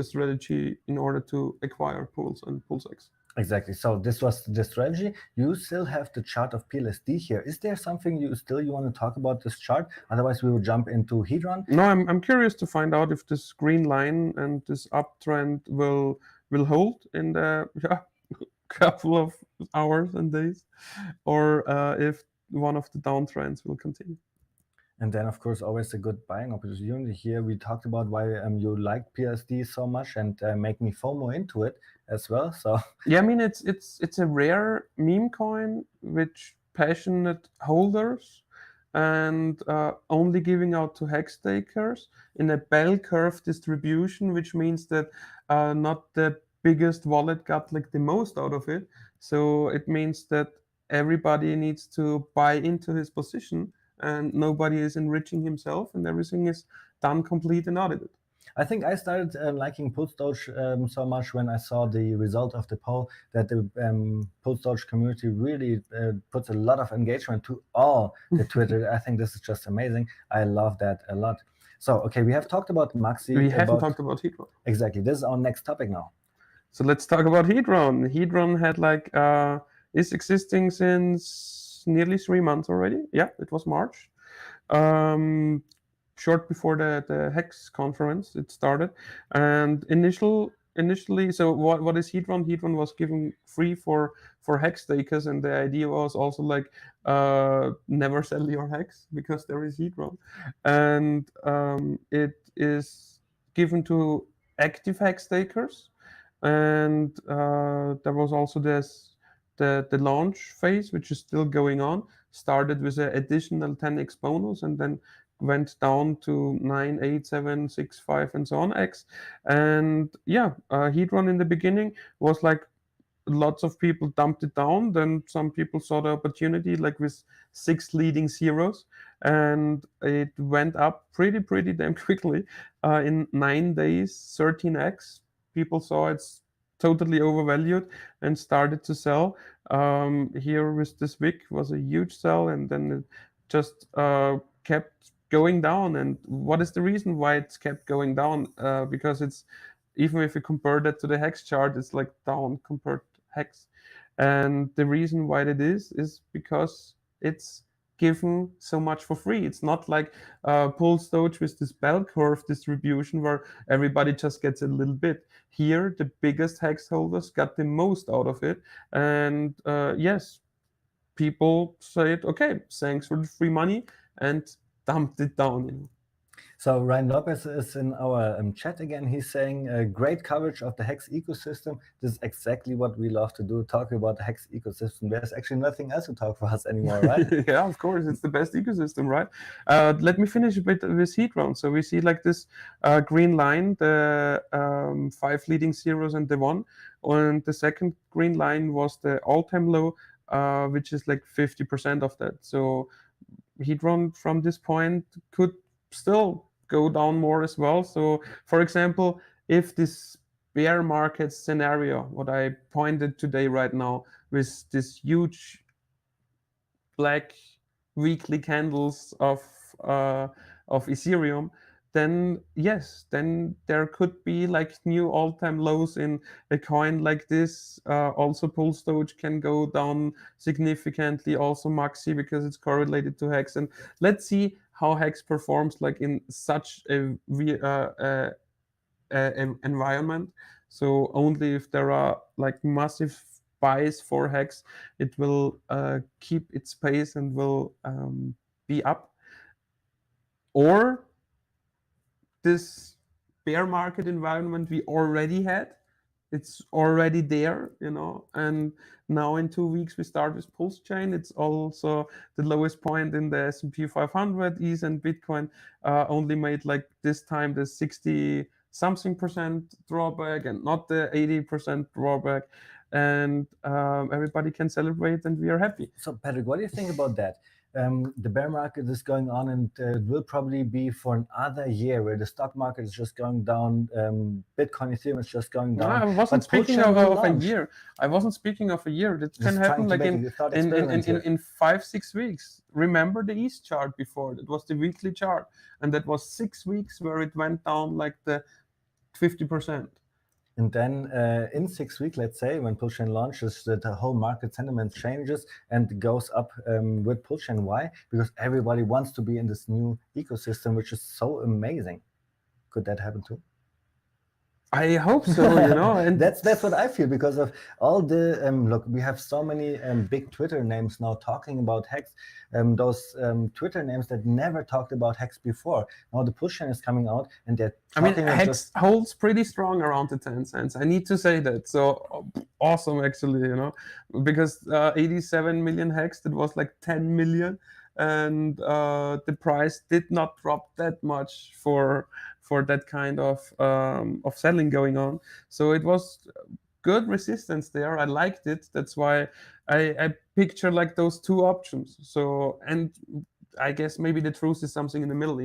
[SPEAKER 2] strategy in order to acquire Pulse and Pulse X.
[SPEAKER 1] Exactly. So this was the strategy. You still have the chart of PLSD here. Is there something you want to talk about this chart? Otherwise, we will jump into Hedron.
[SPEAKER 2] No, I'm curious to find out if this green line and this uptrend will hold in the couple of hours and days, or if one of the downtrends will continue.
[SPEAKER 1] And then, of course, always a good buying opportunity. Here we talked about why you like PSD so much and make me FOMO into it as well. So
[SPEAKER 2] yeah, I mean it's a rare meme coin which passionate holders and only giving out to hex stakers in a bell curve distribution, which means that not the biggest wallet got like the most out of it. So it means that everybody needs to buy into his position and nobody is enriching himself and everything is done, complete and audited.
[SPEAKER 1] I think I started liking Pulse Doge so much when I saw the result of the poll that the Pulse Doge community really puts a lot of engagement to all the Twitter. I think this is just amazing. I love that a lot. So, okay, we have talked about Maxi.
[SPEAKER 2] We haven't talked about Hedron.
[SPEAKER 1] Exactly. This is our next topic now.
[SPEAKER 2] So let's talk about Hedron. Hedron had like is existing since nearly 3 months already. Yeah, it was March. Short before the HEX conference it started, and initially, so what is Hedron? Hedron was given free for HEX stakers, and the idea was also like never sell your HEX because there is Hedron, and it is given to active HEX stakers, and there was also the launch phase, which is still going on, started with an additional 10x bonus and then went down to 9, 8, 7, 6, 5, and so on X. And yeah, Hedron in the beginning was like lots of people dumped it down. Then some people saw the opportunity, like with 6 leading zeros, and it went up pretty damn quickly. In 9 days, 13x. People saw it's totally overvalued and started to sell. Here with this wick was a huge sell, and then it just kept going down. And what is the reason why it's kept going down? Because it's, even if you compare that to the hex chart, it's like down compared to hex. And the reason why that is because it's given so much for free. It's not like Pulse Doge with this bell curve distribution where everybody just gets a little bit. Here, the biggest hex holders got the most out of it. And yes, people said, okay, thanks for the free money, and dumped it down. You know.
[SPEAKER 1] So Ryan Lopez is in our chat again. He's saying great coverage of the HEX ecosystem. This is exactly what we love to do, talk about the HEX ecosystem. There's actually nothing else to talk for us anymore, right?
[SPEAKER 2] Yeah, of course, it's the best ecosystem, right? Let me finish a bit with Hedron. So we see like this green line, the 5 leading zeros and the 1. And the second green line was the all-time low, which is like 50% of that. So Hedron from this point could still go down more as well. So for example, if this bear market scenario, what I pointed today right now, with this huge black weekly candles of Ethereum, then yes, then there could be like new all-time lows in a coin like this. Also, Pulse Doge can go down significantly. Also, Maxi, because it's correlated to Hex. And let's see how Hex performs like in such a environment. So only if there are like massive buys for Hex, it will keep its pace and will be up. Or this bear market environment we already had, it's already there, you know, and now in 2 weeks we start with Pulse Chain. It's also the lowest point in the S&P 500. ETH and Bitcoin only made like this time the 60 something percent drawback and not the 80% drawback, and everybody can celebrate and we are happy.
[SPEAKER 1] So Patrick, what do you think about that? The bear market is going on, and it will probably be for another year where the stock market is just going down. Bitcoin, Ethereum is just going down.
[SPEAKER 2] I wasn't speaking of a year. I wasn't speaking of a year. That can happen like in 5-6 weeks. Remember the ETH chart before? That was the weekly chart, and that was 6 weeks where it went down like the 50%.
[SPEAKER 1] And then in 6 weeks, let's say, when Pulsechain launches, the whole market sentiment changes and goes up with Pulsechain. Why? Because everybody wants to be in this new ecosystem, which is so amazing. Could that happen too?
[SPEAKER 2] I hope so, and
[SPEAKER 1] that's what I feel, because of all the look, we have so many big Twitter names now talking about Hex, those Twitter names that never talked about Hex before. Now the Pulsechain is coming out, and they're talking
[SPEAKER 2] Hex holds pretty strong around the 10 cents. I need to say that. So awesome, actually, because 87 million Hex, that was like 10 million, and the price did not drop that much for that kind of selling going on. So it was good resistance there. I liked it. That's why I picture like those two options. So, and I guess maybe the truth is something in the middle,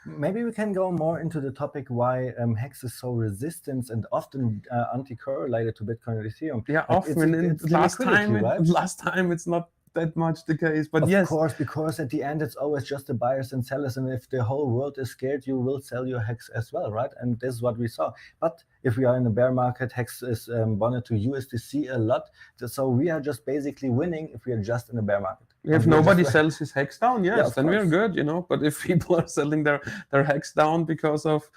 [SPEAKER 1] Maybe we can go more into the topic why Hex is so resistant and often anti-correlated to Bitcoin and Ethereum.
[SPEAKER 2] Yeah,
[SPEAKER 1] Like,
[SPEAKER 2] often. Last time it's not that much the case, but
[SPEAKER 1] of course, because at the end it's always just the buyers and sellers, and if the whole world is scared, you will sell your Hex as well, right? And this is what we saw. But if we are in a bear market, Hex is bonded to USDC a lot, so we are just basically winning if we are just in a bear market.
[SPEAKER 2] If nobody sells his Hex down, yes,
[SPEAKER 1] Yeah,
[SPEAKER 2] then we're good, But if people are selling their Hex down because of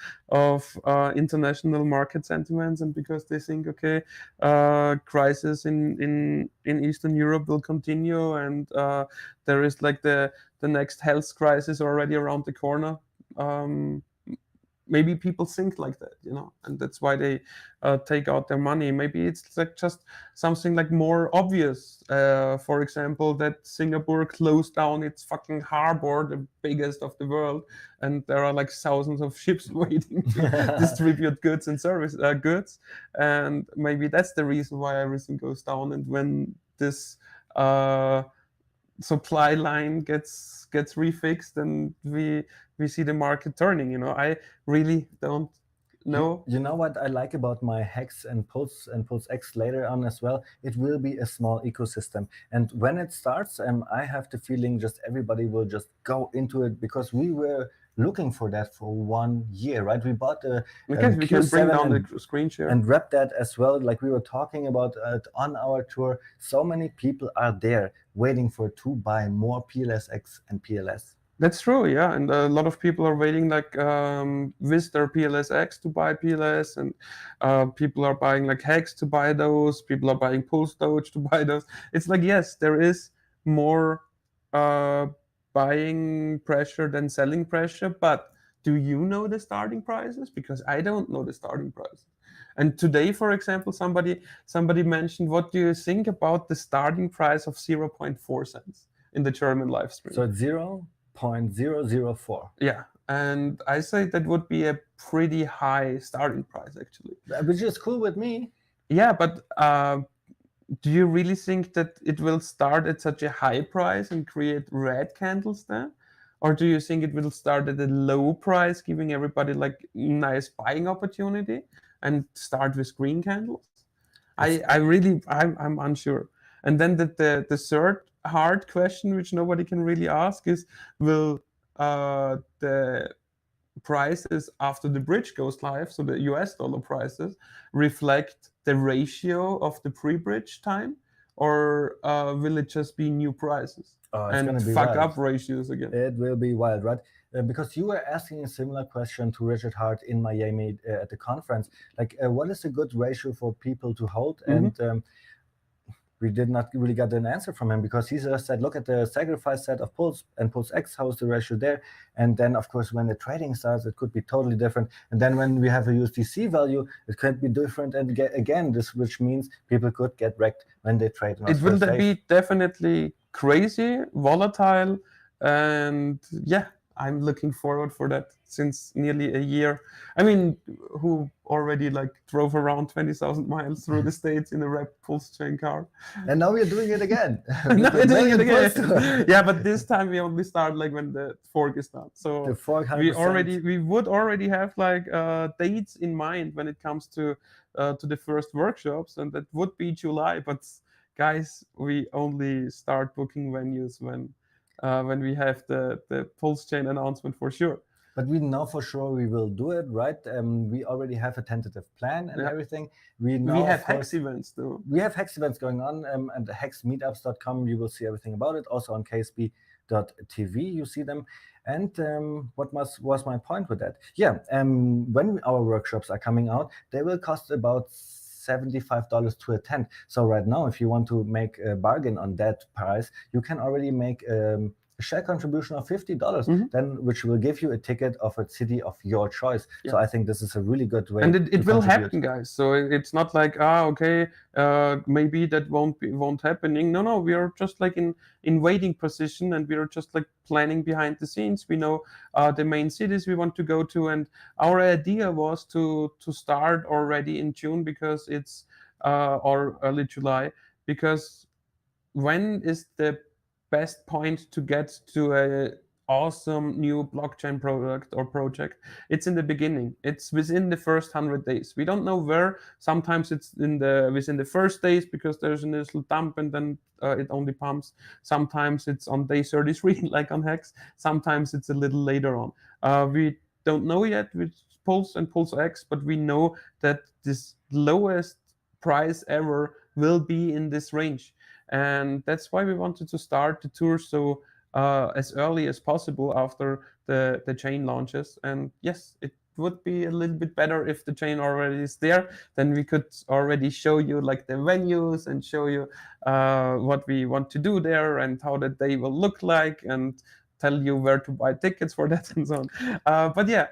[SPEAKER 2] international market sentiments, and because they think, okay, crisis in Eastern Europe will continue, and there is like the next health crisis already around the corner. Maybe people think like that, and that's why they take out their money. Maybe it's like just something like more obvious. For example, that Singapore closed down its fucking harbor, the biggest of the world, and there are like thousands of ships waiting to distribute goods and goods, and maybe that's the reason why everything goes down. And when this supply line gets refixed, and we see the market turning. I really don't know.
[SPEAKER 1] You know what I like about my Hex and Pulse X later on as well? It will be a small ecosystem, and when it starts, I have the feeling just everybody will just go into it, because we were looking for that for 1 year, right? We bought a
[SPEAKER 2] because we can bring down the screen share
[SPEAKER 1] and wrap that as well, like we were talking about on our tour. So many people are there waiting to buy more PLSX and PLS.
[SPEAKER 2] That's true, yeah, and a lot of people are waiting, like with their PLSX to buy PLS, and people are buying like Hex to buy those. People are buying Pulse Doge to buy those. It's like, yes, there is more buying pressure than selling pressure, but do you know the starting prices? Because I don't know the starting prices. And today, for example, somebody mentioned, what do you think about the starting price of 0.4 cents in the German live stream?
[SPEAKER 1] So it's 0.004.
[SPEAKER 2] Yeah, and I say that would be a pretty high starting price, actually.
[SPEAKER 1] Which is cool with me.
[SPEAKER 2] Yeah, but do you really think that it will start at such a high price and create red candles then? Or do you think it will start at a low price, giving everybody like nice buying opportunity, and start with green candles? I'm unsure. And then the third hard question, which nobody can really ask, is, will the prices after the bridge goes live, so the US dollar prices, reflect the ratio of the pre-bridge time, or will it just be new prices and fuck up ratios again?
[SPEAKER 1] It will be wild, right? Because you were asking a similar question to Richard Hart in Miami at the conference, like what is a good ratio for people to hold?
[SPEAKER 2] Mm-hmm.
[SPEAKER 1] And we did not really get an answer from him, because he just said, look at the sacrifice set of Pulse and Pulse X, how's the ratio there? And then, of course, when the trading starts, it could be totally different. And then when we have a USDC value, it could be different. And again, which means people could get wrecked when they trade.
[SPEAKER 2] It will be definitely crazy, volatile, and yeah, I'm looking forward for that since nearly a year. I mean, who already like drove around 20,000 miles through the States in a wrapped Pulsechain car.
[SPEAKER 1] And now we're doing it again.
[SPEAKER 2] Now we're doing it again. Yeah, but this time we only start like when the fork is done. So
[SPEAKER 1] the fork
[SPEAKER 2] 100%. we would already have like dates in mind when it comes to the first workshops, and that would be July. But guys, we only start booking venues when we have the Pulsechain announcement for sure.
[SPEAKER 1] But we know for sure we will do it, right? We already have a tentative plan and everything. We know,
[SPEAKER 2] we have
[SPEAKER 1] of course,
[SPEAKER 2] HEX events too.
[SPEAKER 1] We have HEX events going on, and hexmeetups.com. You will see everything about it. Also on ksb.tv, you see them. And what was my point with that? Yeah, when our workshops are coming out, they will cost about $75 to attend. So right now, if you want to make a bargain on that price, you can already make a share contribution of $50, then which will give you a ticket of a city of your choice. So I think this is a really good way.
[SPEAKER 2] And it will happen, guys. So it's not like okay, maybe that won't happening. No, we are just like in waiting position, and we are just like planning behind the scenes. We know the main cities we want to go to, and our idea was to start already in June, because it's or early July, because when is the best point to get to a awesome new blockchain product or project? It's in the beginning. It's within the first 100 days. We don't know where. Sometimes it's within the first days, because there's a little dump and then it only pumps. Sometimes it's on day 33 like on Hex. Sometimes it's a little later on. We don't know yet with Pulse and Pulse X, but we know that this lowest price ever will be in this range. And that's why we wanted to start the tour so as early as possible after the chain launches. And yes, it would be a little bit better if the chain already is there. Then we could already show you like the venues and show you what we want to do there and how the day will look like, and tell you where to buy tickets for that and so on. But yeah,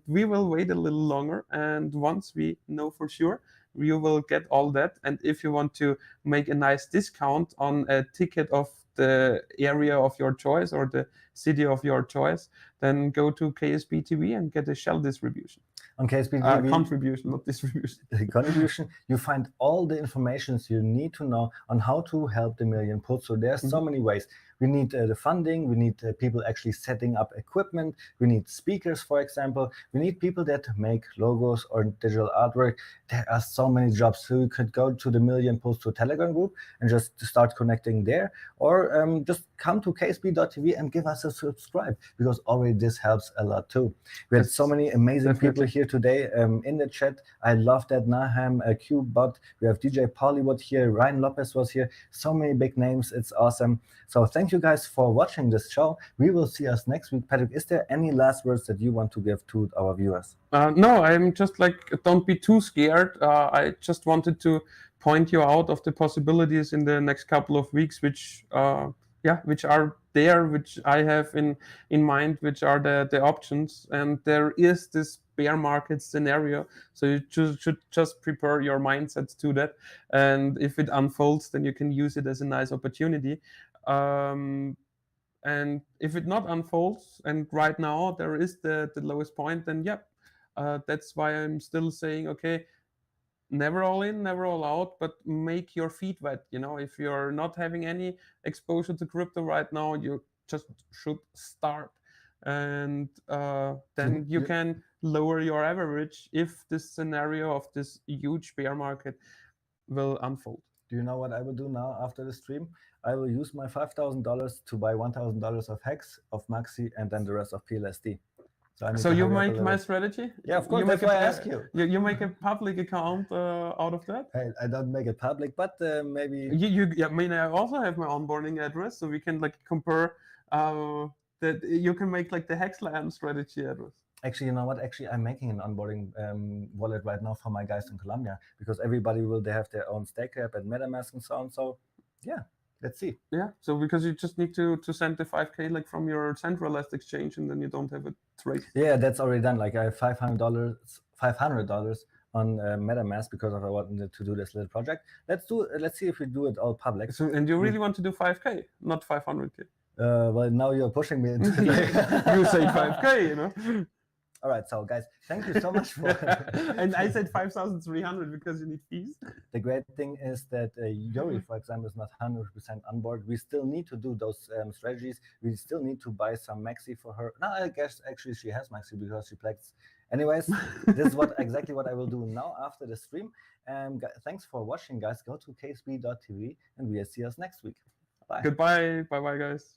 [SPEAKER 2] we will wait a little longer, and once we know for sure, you will get all that. And if you want to make a nice discount on a ticket of the area of your choice or the city of your choice, then go to KSB TV and get a shell distribution.
[SPEAKER 1] On KSB TV,
[SPEAKER 2] contribution, not distribution.
[SPEAKER 1] Contribution, you find all the information you need to know on how to help the Million Pulse. So there's so many ways. We need the funding, we need people actually setting up equipment, we need speakers, for example, we need people that make logos or digital artwork. There are so many jobs. So you could go to the Million Pulse to Telegram group and just start connecting there, or just come to ksb.tv and give us a subscribe, because already this helps a lot too. We had so many amazing people here today in the chat. I love that. Naham, Qbot, we have DJ Pollywood here, Ryan Lopez was here, so many big names. It's awesome. So thank you guys for watching this show. We will see us next week. Patrick, is there any last words that you want to give to our viewers?
[SPEAKER 2] No, I'm just like, don't be too scared. I just wanted to point you out of the possibilities in the next couple of weeks, which which are there, which I have in mind, which are the options. And there is this bear market scenario, so you should just prepare your mindset to that. And if it unfolds, then you can use it as a nice opportunity. And if it not unfolds, and right now there is the lowest point, then that's why I'm still saying, okay, never all in, never all out, but make your feet wet. If you're not having any exposure to crypto right now, you just should start. And then you can lower your average if this scenario of this huge bear market will unfold.
[SPEAKER 1] Do you know what I will do now after the stream? I will use my $5,000 to buy $1,000 of Hex, of Maxi, and then the rest of PLSD.
[SPEAKER 2] So you make my strategy?
[SPEAKER 1] Yeah, of course. That's why I ask you.
[SPEAKER 2] You make a public account out of that?
[SPEAKER 1] I don't make it public, but maybe.
[SPEAKER 2] I mean, I also have my onboarding address, so we can like compare. That you can make like the Hexland strategy address.
[SPEAKER 1] Actually, you know what? Actually, I'm making an onboarding wallet right now for my guys in Colombia, because everybody they have their own stake app and MetaMask and so on. So yeah. Let's see.
[SPEAKER 2] Yeah, so because you just need to send the 5K like from your centralized exchange, and then you don't have it traced.
[SPEAKER 1] Yeah, that's already done. Like I have $500 on MetaMask because I wanted to do this little project. Let's see if we do it all public.
[SPEAKER 2] So, and you really want to do 5K, not 500K?
[SPEAKER 1] Well, now you're pushing me into
[SPEAKER 2] it. You say 5K,
[SPEAKER 1] All right, so guys, thank you so much for.
[SPEAKER 2] And I said 5,300 because you need fees.
[SPEAKER 1] The great thing is that Yuri, for example, is not 100% on board. We still need to do those strategies. We still need to buy some Maxi for her. No, I guess actually she has Maxi because she plays. Anyways, this is exactly what I will do now after the stream. Thanks for watching, guys. Go to ksb.tv and we'll see us next week. Bye.
[SPEAKER 2] Goodbye. Bye-bye, guys.